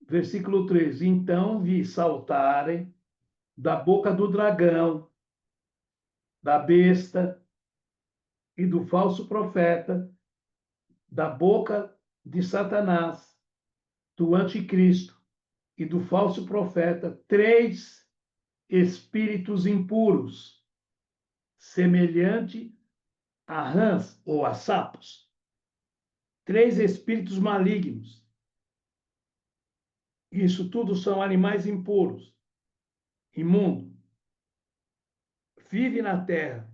versículo 13, então vi saltarem da boca do dragão, da besta e do falso profeta, da boca de Satanás, do anticristo e do falso profeta, 3 espíritos impuros, semelhante a rãs ou a sapos. 3 espíritos malignos. Isso tudo são animais impuros, imundos. Vivem na terra,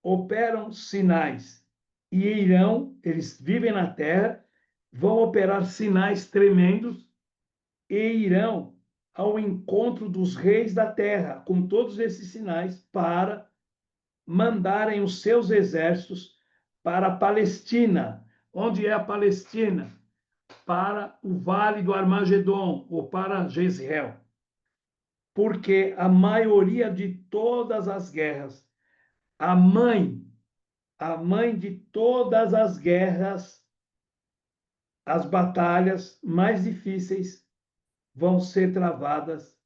operam sinais e eles vivem na terra, vão operar sinais tremendos e irão ao encontro dos reis da terra com todos esses sinais para mandarem os seus exércitos para a Palestina. Onde é a Palestina? Para o Vale do Armagedon ou para Jezreel. Porque a maioria de todas as guerras, a mãe de todas as guerras, as batalhas mais difíceis vão ser travadas.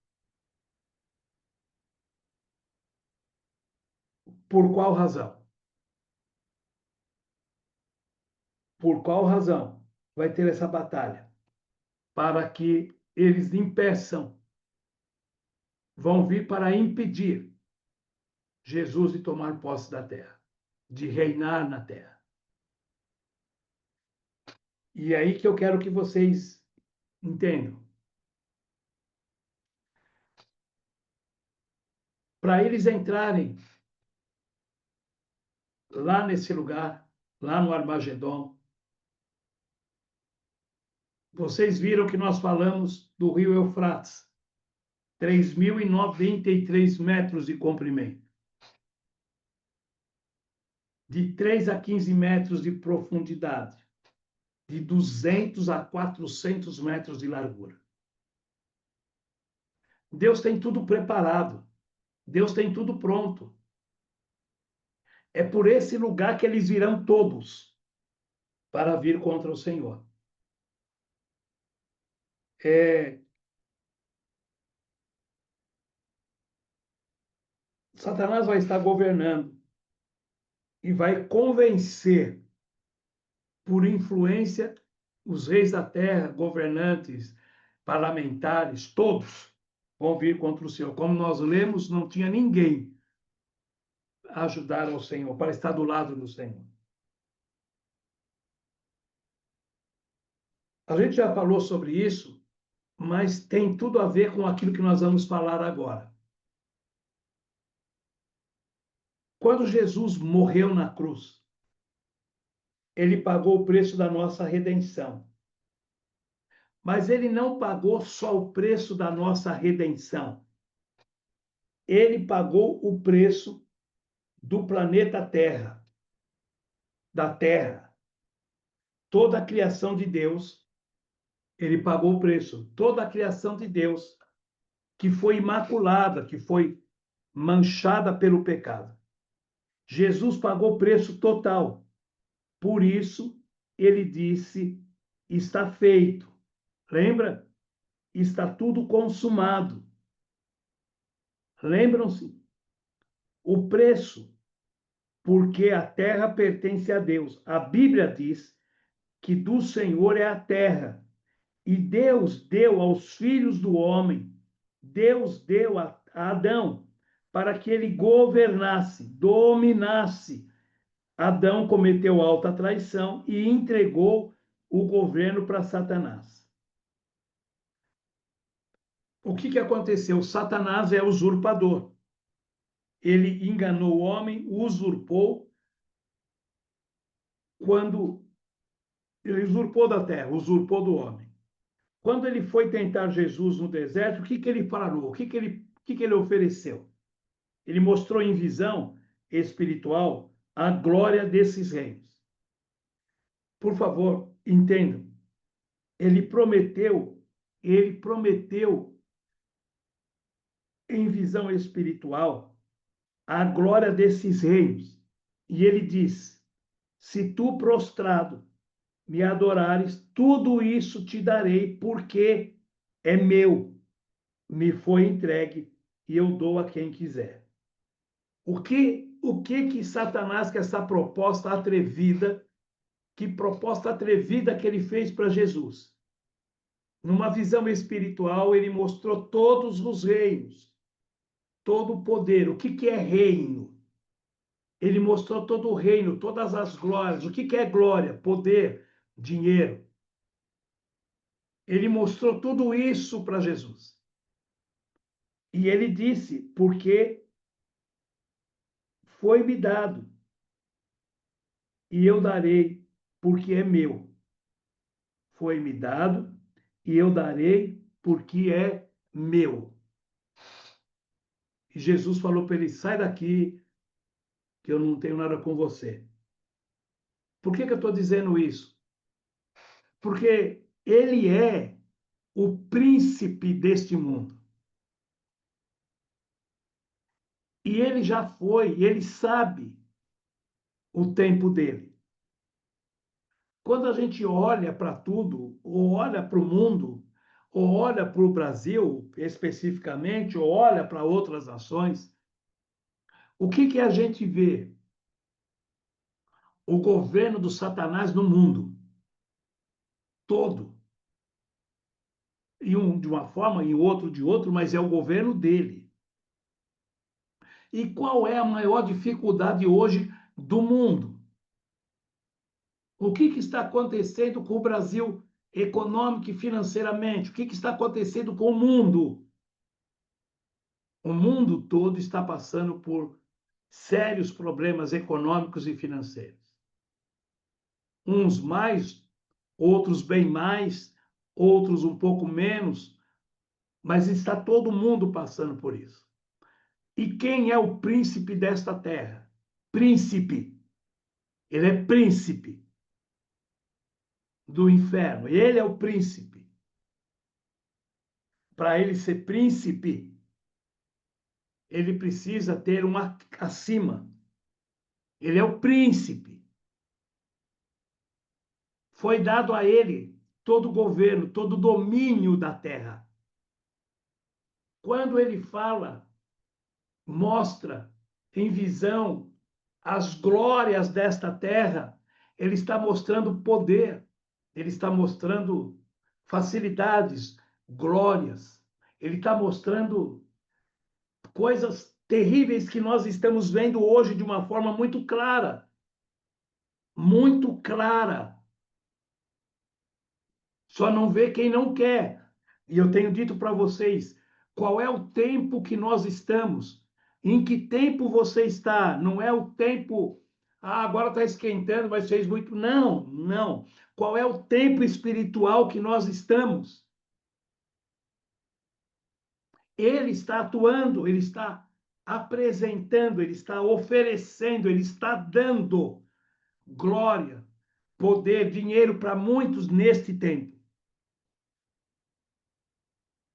Por qual razão? Por qual razão vai ter essa batalha? Para que eles impeçam, vão vir para impedir Jesus de tomar posse da terra, de reinar na terra. E é aí que eu quero que vocês entendam. para eles entrarem lá nesse lugar, lá no Armagedon. Vocês viram que nós falamos do rio Eufrates, 3.093 metros de comprimento, de 3 a 15 metros de profundidade, de 200 a 400 metros de largura. Deus tem tudo preparado, Deus tem tudo pronto. É por esse lugar que eles virão todos para vir contra o Senhor. Satanás vai estar governando e vai convencer, por influência, os reis da terra, governantes, parlamentares, todos vão vir contra o Senhor. Como nós lemos, não tinha ninguém a ajudar ao Senhor, para estar do lado do Senhor. A gente já falou sobre isso, mas tem tudo a ver com aquilo que nós vamos falar agora. Quando Jesus morreu na cruz, ele pagou o preço da nossa redenção. Mas ele não pagou só o preço da nossa redenção. Ele pagou o preço do planeta Terra, da Terra. Toda a criação de Deus, ele pagou o preço. Toda a criação de Deus que foi imaculada, que foi manchada pelo pecado. Jesus pagou o preço total. Por isso, ele disse, está feito. Lembra? Está tudo consumado. Lembram-se? O preço, porque a terra pertence a Deus. A Bíblia diz que do Senhor é a terra. E Deus deu aos filhos do homem, Deus deu a Adão, para que ele governasse, dominasse. Adão cometeu alta traição e entregou o governo para Satanás. O que aconteceu? Satanás é usurpador. Ele enganou o homem, usurpou, quando ele usurpou da terra, usurpou do homem. Quando ele foi tentar Jesus no deserto, o que ele falou? O que ele ofereceu? Ele mostrou em visão espiritual a glória desses reinos. Por favor, entendam. Ele prometeu em visão espiritual a glória desses reinos. E ele diz: se tu prostrado me adorares, tudo isso te darei, porque é meu, me foi entregue e eu dou a quem quiser. O que Satanás, que essa proposta atrevida, que ele fez para Jesus? Numa visão espiritual, ele mostrou todos os reinos, todo o poder. O que é reino? Ele mostrou todo o reino, todas as glórias. O que é glória? Poder, dinheiro. Ele mostrou tudo isso para Jesus. E ele disse, porque foi-me dado, e eu darei, porque é meu. Foi-me dado, e eu darei, porque é meu. E Jesus falou para ele, sai daqui, que eu não tenho nada com você. Por que eu estou dizendo isso? Porque ele é o príncipe deste mundo. E ele já foi, e ele sabe o tempo dele. Quando a gente olha para tudo, ou olha para o mundo, ou olha para o Brasil especificamente, ou olha para outras nações, o que a gente vê? O governo do Satanás no mundo todo. E um de uma forma, e outro de outro, mas é o governo dele. E qual é a maior dificuldade hoje do mundo? O que está acontecendo com o Brasil econômico e financeiramente? O que está acontecendo com o mundo? O mundo todo está passando por sérios problemas econômicos e financeiros. Uns mais, outros bem mais, outros um pouco menos, mas está todo mundo passando por isso. E quem é o príncipe desta terra? Príncipe. Ele é príncipe do inferno. Ele é o príncipe. Para ele ser príncipe, ele precisa ter um acima. Ele é o príncipe. Foi dado a ele todo o governo, todo o domínio da terra. Quando ele fala, mostra em visão as glórias desta terra, ele está mostrando poder, ele está mostrando facilidades, glórias, ele está mostrando coisas terríveis que nós estamos vendo hoje de uma forma muito clara. Muito clara. Só não vê quem não quer. E eu tenho dito para vocês, qual é o tempo que nós estamos? Em que tempo você está? Não é o tempo, agora está esquentando, mas fez muito. Não, não. Qual é o tempo espiritual que nós estamos? Ele está atuando, ele está apresentando, ele está oferecendo, ele está dando glória, poder, dinheiro para muitos neste tempo.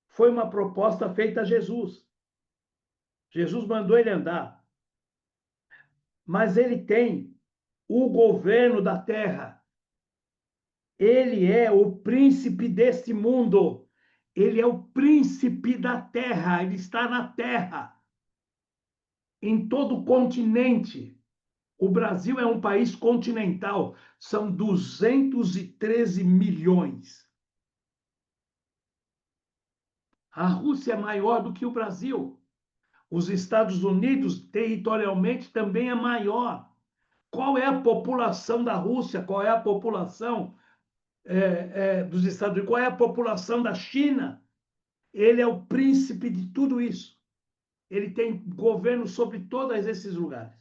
Foi uma proposta feita a Jesus. Jesus mandou ele andar. Mas ele tem o governo da terra. Ele é o príncipe deste mundo. Ele é o príncipe da terra. Ele está na terra. Em todo o continente. O Brasil é um país continental. São 213 milhões. A Rússia é maior do que o Brasil. Os Estados Unidos, territorialmente, também é maior. Qual é a população da Rússia? Qual é a população dos Estados Unidos? Qual é a população da China? Ele é o príncipe de tudo isso. Ele tem governo sobre todos esses lugares.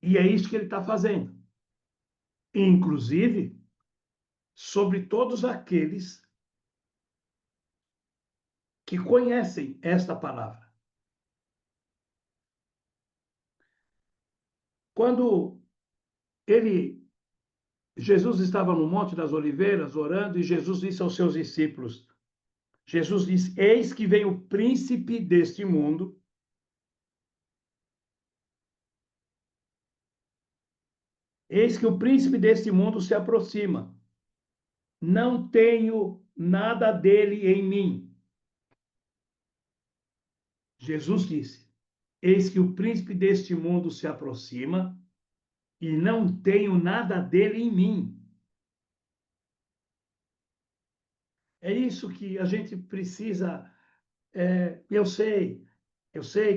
E é isso que ele está fazendo. Inclusive, sobre todos aqueles que conhecem esta palavra. Quando Jesus estava no Monte das Oliveiras orando e Jesus disse aos seus discípulos, Jesus disse, eis que vem o príncipe deste mundo, eis que o príncipe deste mundo se aproxima. Não tenho nada dele em mim. Jesus disse, eis que o príncipe deste mundo se aproxima e não tenho nada dele em mim. É isso que a gente precisa. Eu sei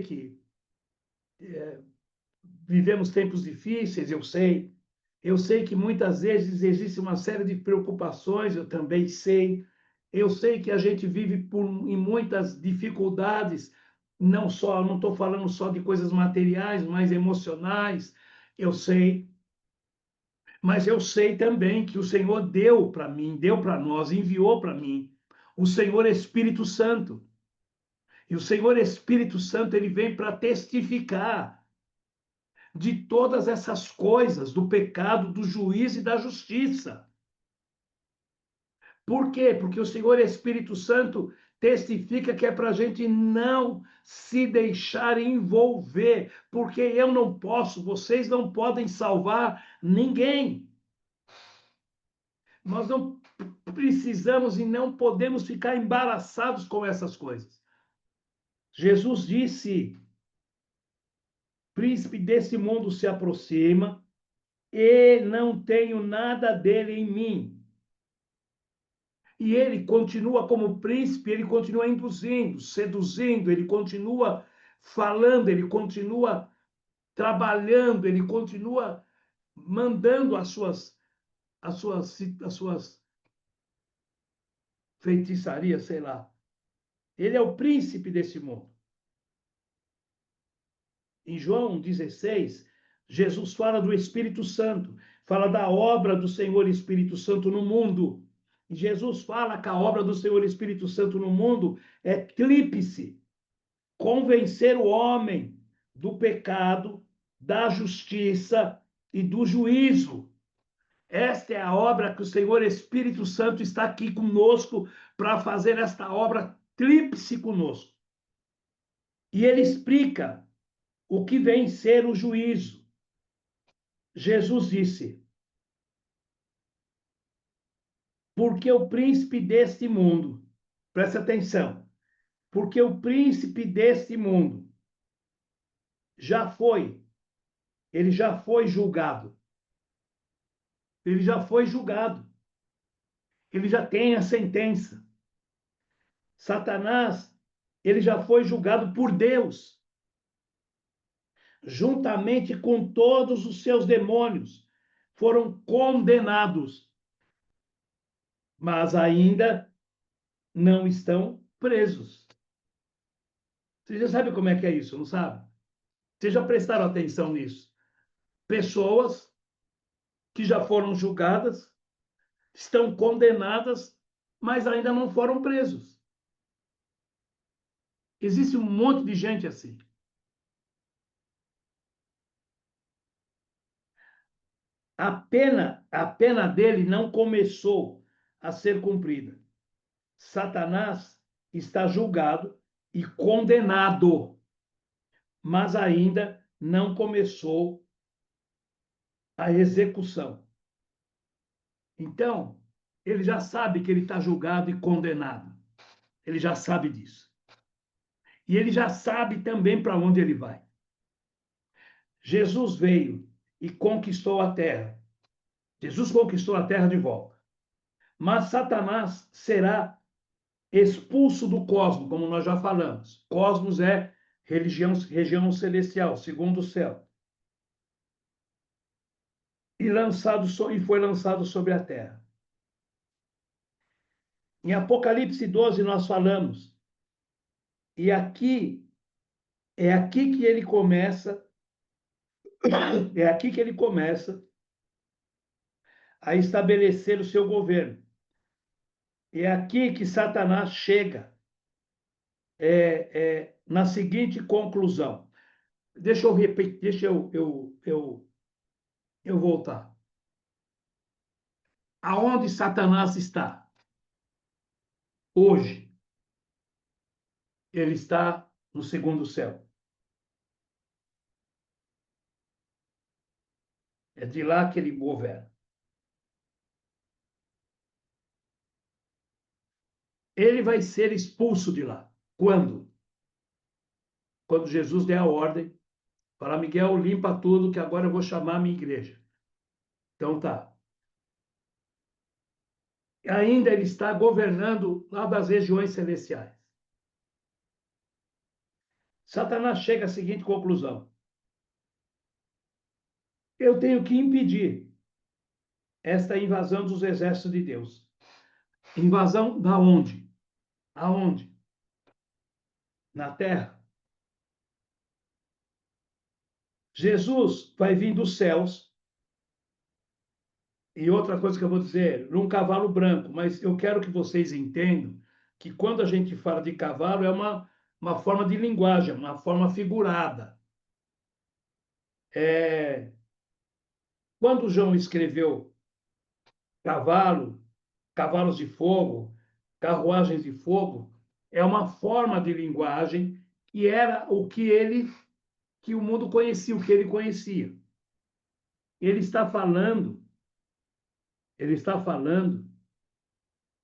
que vivemos tempos difíceis, eu sei que muitas vezes existe uma série de preocupações, eu também sei. Eu sei que a gente vive em muitas dificuldades, não estou falando só de coisas materiais, mas emocionais, eu sei. Mas eu sei também que o Senhor deu para mim, deu para nós, enviou para mim o Senhor Espírito Santo. E o Senhor Espírito Santo, ele vem para testificar de todas essas coisas, do pecado, do juízo e da justiça. Por quê? Porque o Senhor Espírito Santo testifica que é para a gente não se deixar envolver, porque eu não posso, vocês não podem salvar ninguém. Nós não precisamos e não podemos ficar embaraçados com essas coisas. Jesus disse, príncipe desse mundo se aproxima e não tenho nada dele em mim. E ele continua como príncipe, ele continua induzindo, seduzindo, ele continua falando, ele continua trabalhando, ele continua mandando as suas feitiçaria, sei lá. Ele é o príncipe desse mundo. Em João 16, Jesus fala do Espírito Santo, fala da obra do Senhor Espírito Santo no mundo. E Jesus fala que a obra do Senhor Espírito Santo no mundo é tríplice: convencer o homem do pecado, da justiça e do juízo. Esta é a obra que o Senhor Espírito Santo está aqui conosco para fazer esta obra tríplice conosco. E ele explica o que vem ser o juízo. Jesus disse: porque o príncipe deste mundo, presta atenção, porque o príncipe deste mundo ele já foi julgado. Ele já foi julgado. Ele já tem a sentença. Satanás, ele já foi julgado por Deus, juntamente com todos os seus demônios, foram condenados, mas ainda não estão presos. Você já sabe como é que é isso, não sabe? Vocês já prestaram atenção nisso? Pessoas que já foram julgadas, estão condenadas, mas ainda não foram presos. Existe um monte de gente assim. A pena dele não começou a ser cumprida. Satanás está julgado e condenado, mas ainda não começou a execução. Então, ele já sabe que ele está julgado e condenado. Ele já sabe disso. E ele já sabe também para onde ele vai. Jesus veio e conquistou a terra. Jesus conquistou a terra de volta. Mas Satanás será expulso do cosmos, como nós já falamos. Cosmos é região celestial, segundo o céu. E foi lançado sobre a terra. Em Apocalipse 12 nós falamos, e é aqui que ele começa, é aqui que ele começa a estabelecer o seu governo. É aqui que Satanás chega na seguinte conclusão. Deixa eu repetir, deixa eu voltar. Aonde Satanás está hoje? Ele está no segundo céu. É de lá que ele governa. Ele vai ser expulso de lá. Quando? Quando Jesus der a ordem, fala: Miguel, limpa tudo, que agora eu vou chamar a minha igreja. Então tá. Ainda ele está governando lá das regiões celestiais. Satanás chega à seguinte conclusão: eu tenho que impedir esta invasão dos exércitos de Deus. Invasão da onde? Aonde? Na terra. Jesus vai vir dos céus. E outra coisa que eu vou dizer, num cavalo branco, mas eu quero que vocês entendam que quando a gente fala de cavalo é uma forma de linguagem, uma forma figurada. Quando João escreveu cavalos de fogo, carruagens de fogo, é uma forma de linguagem que era que o mundo conhecia, o que ele conhecia. Ele está falando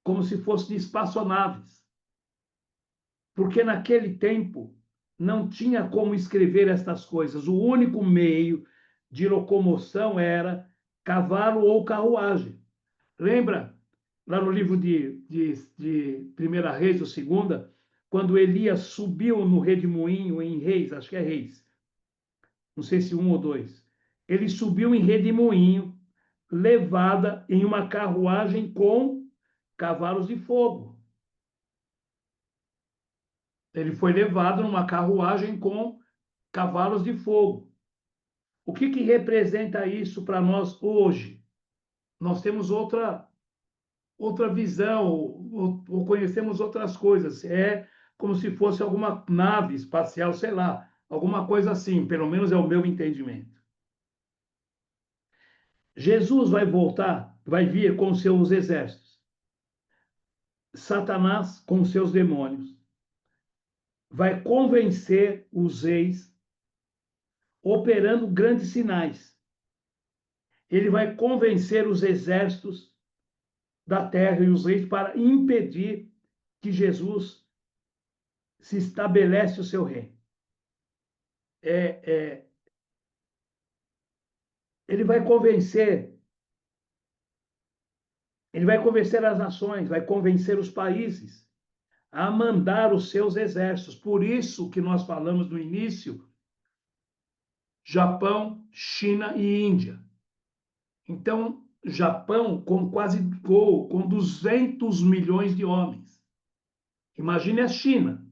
como se fosse de espaçonaves, porque naquele tempo não tinha como escrever estas coisas. O único meio de locomoção era cavalo ou carruagem. Lembra lá no livro de Primeira Reis ou Segunda, quando Elias subiu no redemoinho em Reis, acho que é Reis, não sei se um ou dois, ele subiu em redemoinho, levada em uma carruagem com cavalos de fogo. Ele foi levado numa carruagem com cavalos de fogo. O que representa isso para nós hoje? Nós temos outra visão, ou conhecemos outras coisas. É como se fosse alguma nave espacial, sei lá, alguma coisa assim, pelo menos é o meu entendimento. Jesus vai voltar, vai vir com seus exércitos. Satanás com seus demônios. Vai convencer os reis, operando grandes sinais. Ele vai convencer os exércitos da terra e os reis para impedir que Jesus se estabelece o seu reino. Ele vai convencer as nações, vai convencer os países a mandar os seus exércitos. Por isso que nós falamos no início, Japão, China e Índia. Então, Japão com com 200 milhões de homens. Imagine a China,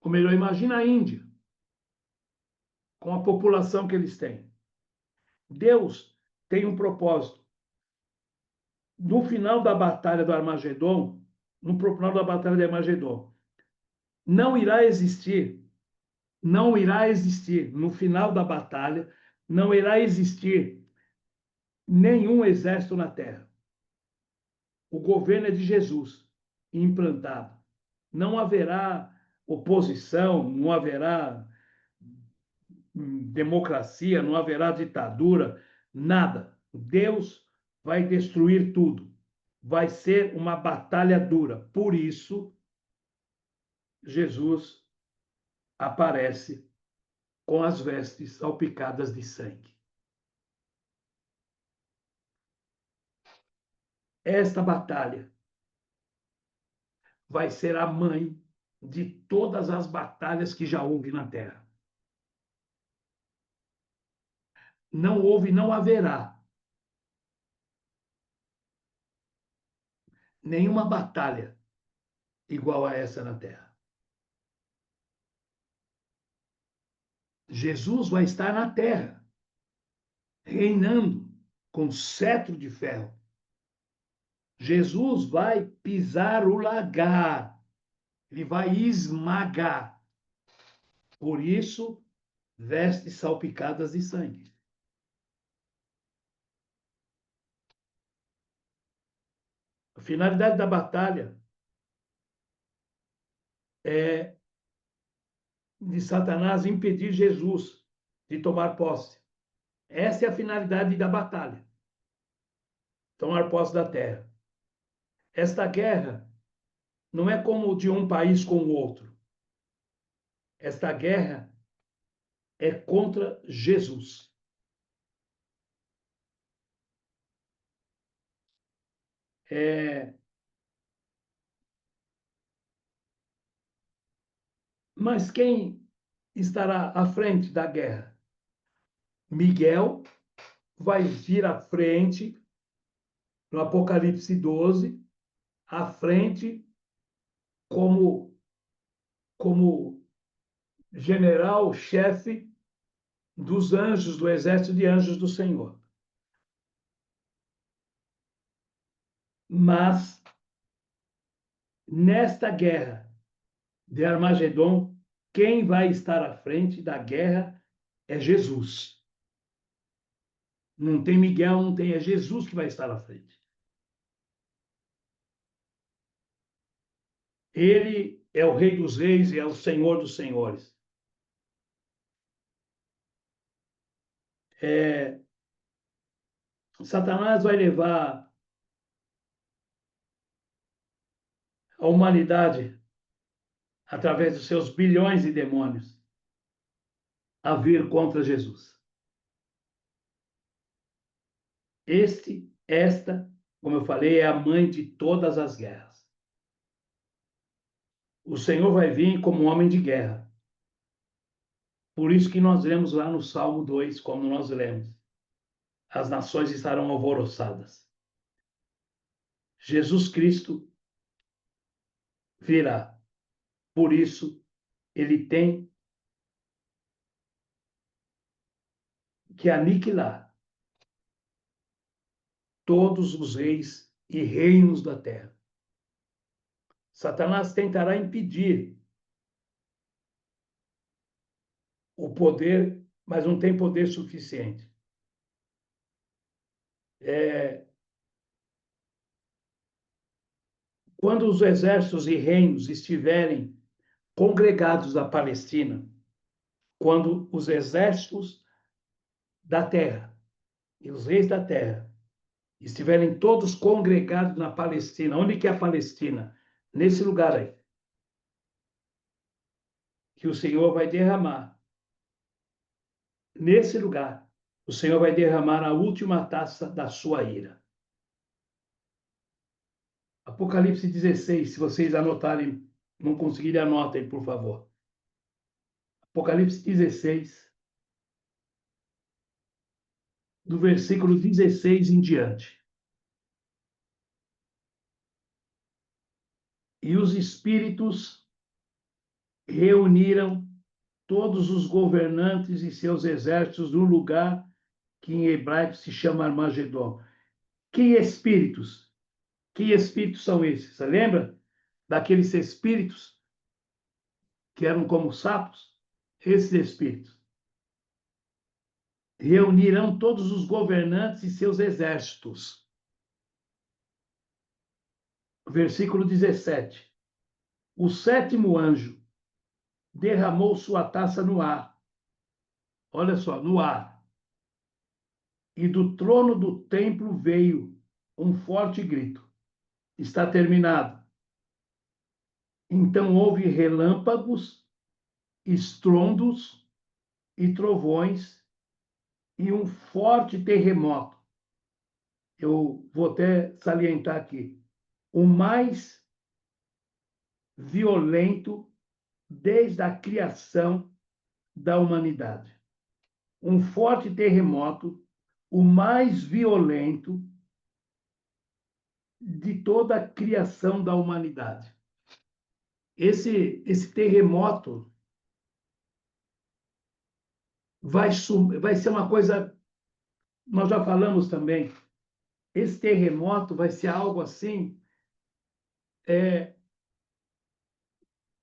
ou melhor, imagine a Índia, com a população que eles têm. Deus tem um propósito. No final da batalha do Armagedon, no final da batalha de Armagedon, não irá existir, no final da batalha, não irá existir nenhum exército na terra. O governo é de Jesus, implantado. Não haverá oposição, não haverá democracia, não haverá ditadura, nada. Deus vai destruir tudo. Vai ser uma batalha dura. Por isso, Jesus aparece com as vestes salpicadas de sangue. Esta batalha vai ser a mãe de todas as batalhas que já houve na Terra. Não houve, não haverá nenhuma batalha igual a essa na Terra. Jesus vai estar na Terra, reinando com cetro de ferro. Jesus vai pisar o lagar, ele vai esmagar. Por isso, vestes salpicadas de sangue. A finalidade da batalha é de Satanás impedir Jesus de tomar posse. Essa é a finalidade da batalha. Tomar posse da terra. Esta guerra não é como de um país com o outro. Esta guerra é contra Jesus. Mas quem estará à frente da guerra? Miguel vai vir à frente, no Apocalipse 12, à frente como general-chefe dos anjos, do exército de anjos do Senhor. Mas, nesta guerra de Armagedon, quem vai estar à frente da guerra é Jesus. Não tem Miguel, não tem, é Jesus que vai estar à frente. Ele é o Rei dos Reis e é o Senhor dos Senhores. Satanás vai levar a humanidade, através dos seus bilhões de demônios, a vir contra Jesus. Esta, como eu falei, é a mãe de todas as guerras. O Senhor vai vir como homem de guerra. Por isso que nós lemos lá no Salmo 2, como nós lemos. As nações estarão alvoroçadas. Jesus Cristo virá. Por isso, ele tem que aniquilar todos os reis e reinos da terra. Satanás tentará impedir o poder, mas não tem poder suficiente. Quando os exércitos e reinos estiverem congregados na Palestina, quando os exércitos da terra e os reis da terra estiverem todos congregados na Palestina, onde que é a Palestina? Nesse lugar aí, que o Senhor vai derramar. Nesse lugar, o Senhor vai derramar a última taça da sua ira. Apocalipse 16, se vocês anotarem, não conseguirem, anotem, por favor. Apocalipse 16, do versículo 16 em diante. E os espíritos reuniram todos os governantes e seus exércitos no lugar que em hebraico se chama Armagedon. Que espíritos? Que espíritos são esses? Você lembra daqueles espíritos que eram como sapos? Esses espíritos reunirão todos os governantes e seus exércitos. Versículo 17. O sétimo anjo derramou sua taça no ar. Olha só, no ar. E do trono do templo veio um forte grito: está terminado. Então houve relâmpagos, estrondos e trovões e um forte terremoto. Eu vou até salientar aqui. O mais violento desde a criação da humanidade. Um forte terremoto, o mais violento de toda a criação da humanidade. Esse terremoto vai ser uma coisa, nós já falamos também, esse terremoto vai ser algo assim,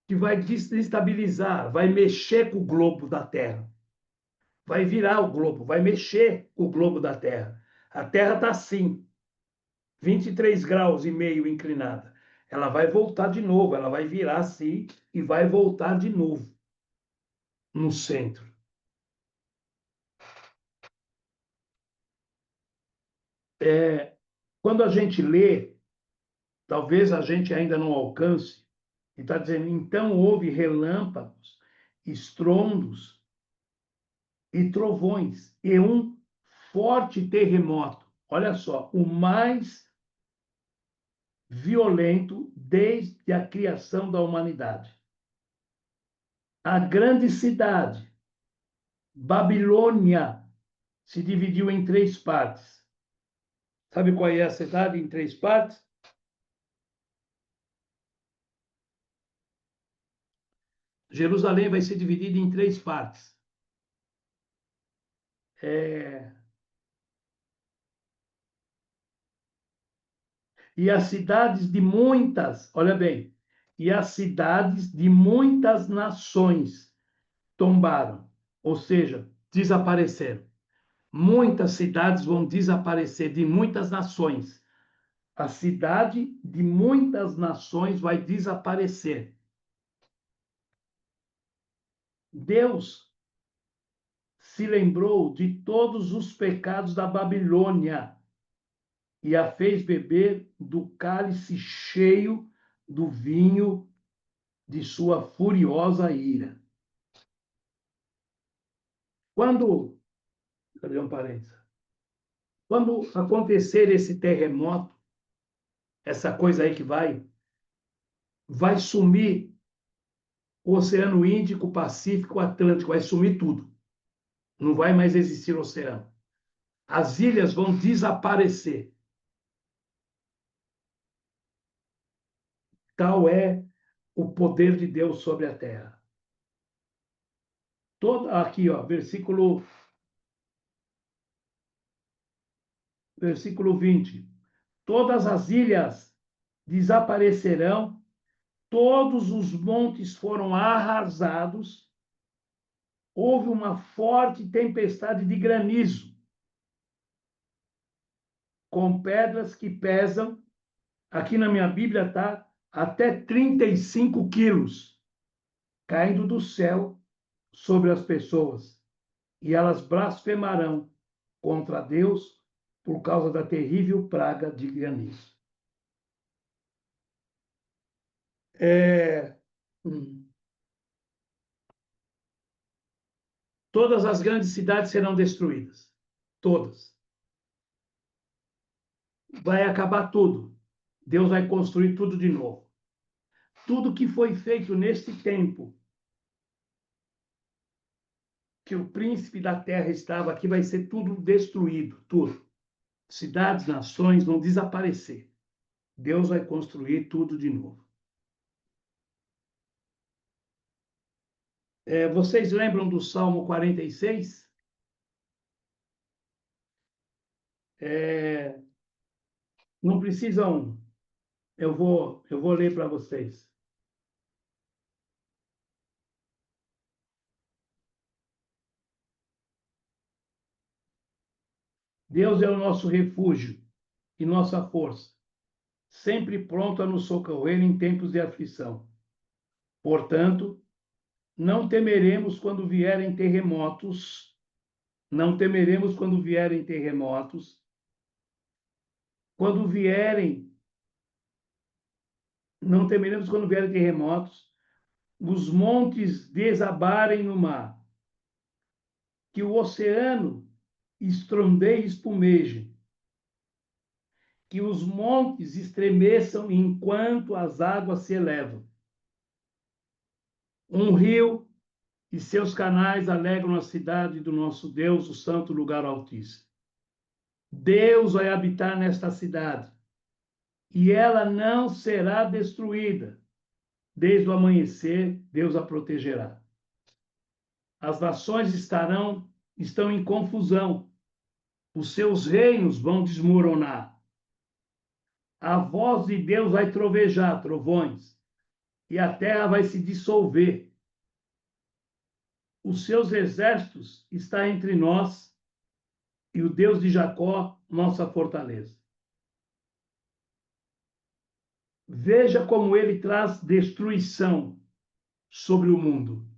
que vai desestabilizar, vai mexer com o globo da Terra. Vai virar o globo, vai mexer com o globo da Terra. A Terra está assim, 23 graus e meio inclinada. Ela vai voltar de novo, ela vai virar assim e vai voltar de novo no centro. Quando a gente lê, talvez a gente ainda não alcance, e está dizendo, então houve relâmpagos, estrondos e trovões, e um forte terremoto. Olha só, o mais violento desde a criação da humanidade. A grande cidade, Babilônia, se dividiu em 3 partes. Sabe qual é a cidade em 3 partes? Jerusalém vai ser dividida em 3 partes. E as cidades de muitas, olha bem, e as cidades de muitas nações tombaram, ou seja, desapareceram. Muitas cidades vão desaparecer de muitas nações. A cidade de muitas nações vai desaparecer. Deus se lembrou de todos os pecados da Babilônia e a fez beber do cálice cheio do vinho de sua furiosa ira. Quando, cadê um parênteses? Quando acontecer esse terremoto, essa coisa aí que vai sumir o Oceano Índico, o Pacífico, o Atlântico, vai sumir tudo. Não vai mais existir oceano. As ilhas vão desaparecer. Tal é o poder de Deus sobre a terra. Aqui, ó, versículo 20. Todas as ilhas desaparecerão, todos os montes foram arrasados, houve uma forte tempestade de granizo, com pedras que pesam, aqui na minha Bíblia está, até 35 quilos, caindo do céu sobre as pessoas, e elas blasfemarão contra Deus por causa da terrível praga de granizo. Todas as grandes cidades serão destruídas. Todas. Vai acabar tudo. Deus vai construir tudo de novo. Tudo que foi feito neste tempo, que o príncipe da terra estava aqui, vai ser tudo destruído, tudo. Cidades, nações vão desaparecer. Deus vai construir tudo de novo. Vocês lembram do Salmo 46? Não precisam. Eu vou ler para vocês. Deus é o nosso refúgio e nossa força, sempre pronto a nos socorrer em tempos de aflição. Portanto, não temeremos quando vierem terremotos, não temeremos quando vierem terremotos, quando vierem, não temeremos quando vierem terremotos, os montes desabarem no mar, que o oceano estrondeie e espumeje, que os montes estremeçam enquanto as águas se elevam. Um rio e seus canais alegram a cidade do nosso Deus, o santo lugar altíssimo. Deus vai habitar nesta cidade, e ela não será destruída. Desde o amanhecer, Deus a protegerá. As nações estão em confusão, os seus reinos vão desmoronar. A voz de Deus vai trovejar, trovões, e a terra vai se dissolver. Os seus exércitos estão entre nós, e o Deus de Jacó, nossa fortaleza. Veja como ele traz destruição sobre o mundo.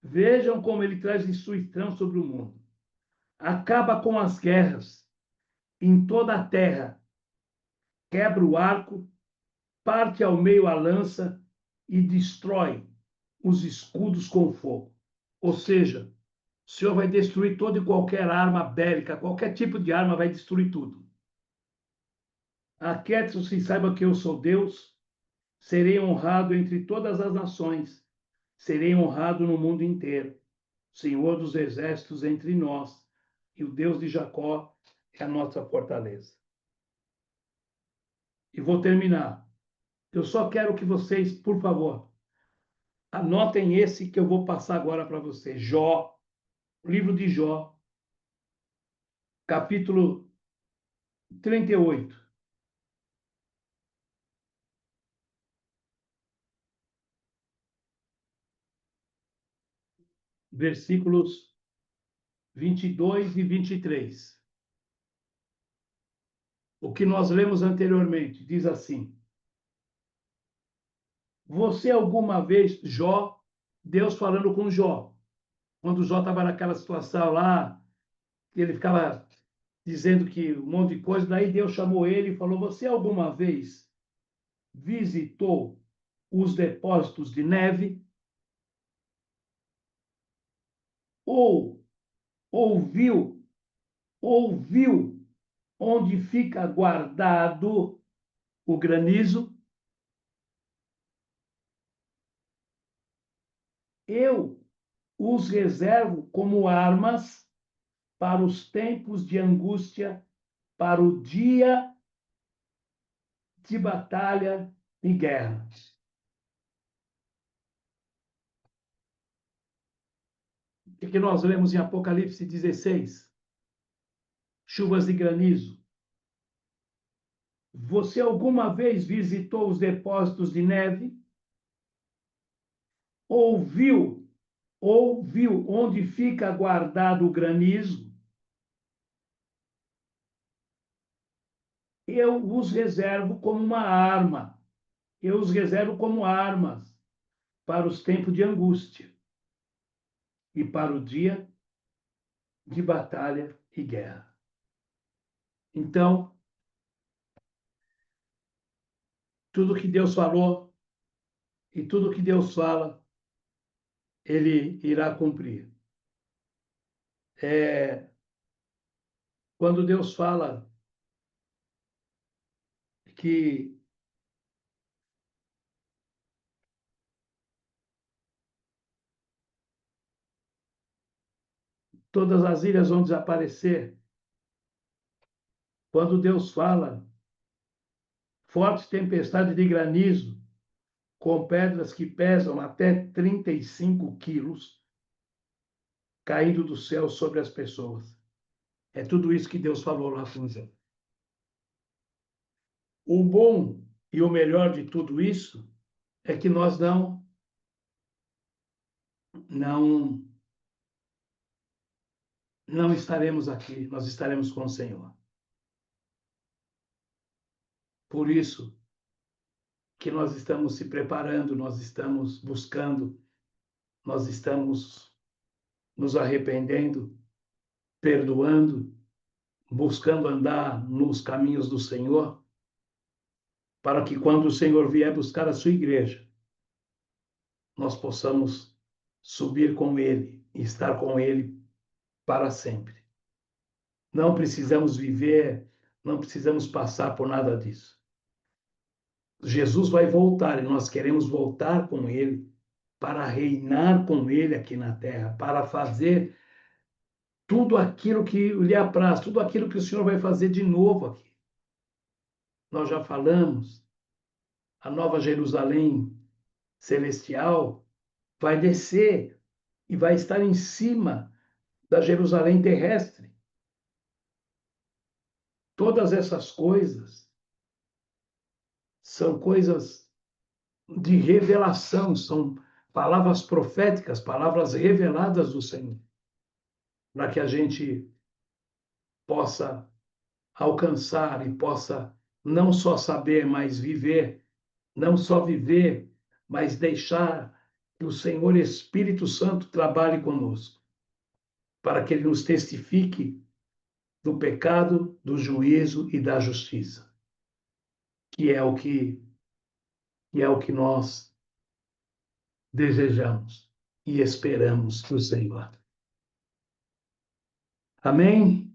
Vejam como ele traz destruição sobre o mundo. Acaba com as guerras em toda a terra. Quebra o arco, parte ao meio a lança e destrói os escudos com fogo. Ou seja, o Senhor vai destruir toda e qualquer arma bélica, qualquer tipo de arma vai destruir tudo. Aquiete-se e saiba que eu sou Deus, serei honrado entre todas as nações, serei honrado no mundo inteiro. Senhor dos exércitos entre nós, e o Deus de Jacó é a nossa fortaleza. E vou terminar. Eu só quero que vocês, por favor, anotem esse que eu vou passar agora para vocês. Jó, livro de Jó, capítulo 38. Versículos 22 e 23. O que nós lemos anteriormente diz assim: Você alguma vez, Jó, Deus falando com Jó, quando Jó estava naquela situação lá, ele ficava dizendo que um monte de coisa, daí Deus chamou ele e falou: Você alguma vez visitou os depósitos de neve? Ou ouviu onde fica guardado o granizo? Eu os reservo como armas para os tempos de angústia, para o dia de batalha e guerra. O que nós lemos em Apocalipse 16? Chuvas de granizo. Você alguma vez visitou os depósitos de neve? Ou viu onde fica guardado o granizo? Eu os reservo como uma arma. Eu os reservo como armas para os tempos de angústia e para o dia de batalha e guerra. Então, tudo que Deus falou e tudo que Deus fala, Ele irá cumprir. Quando Deus fala que todas as ilhas vão desaparecer, quando Deus fala forte tempestade de granizo, com pedras que pesam até 35 quilos, caindo do céu sobre as pessoas. É tudo isso que Deus falou lá com José. O bom e o melhor de tudo isso é que nós não estaremos aqui, nós estaremos com o Senhor. Por isso que nós estamos se preparando, nós estamos buscando, nós estamos nos arrependendo, perdoando, buscando andar nos caminhos do Senhor, para que quando o Senhor vier buscar a sua igreja, nós possamos subir com Ele e estar com Ele para sempre. Não precisamos viver, não precisamos passar por nada disso. Jesus vai voltar e nós queremos voltar com Ele para reinar com Ele aqui na terra, para fazer tudo aquilo que lhe apraz, tudo aquilo que o Senhor vai fazer de novo aqui. Nós já falamos, a Nova Jerusalém celestial vai descer e vai estar em cima da Jerusalém terrestre. Todas essas coisas são coisas de revelação, são palavras proféticas, palavras reveladas do Senhor, para que a gente possa alcançar e possa não só saber, mas viver, não só viver, mas deixar que o Senhor Espírito Santo trabalhe conosco, para que Ele nos testifique do pecado, do juízo e da justiça, que é o que nós desejamos e esperamos do Senhor. Amém?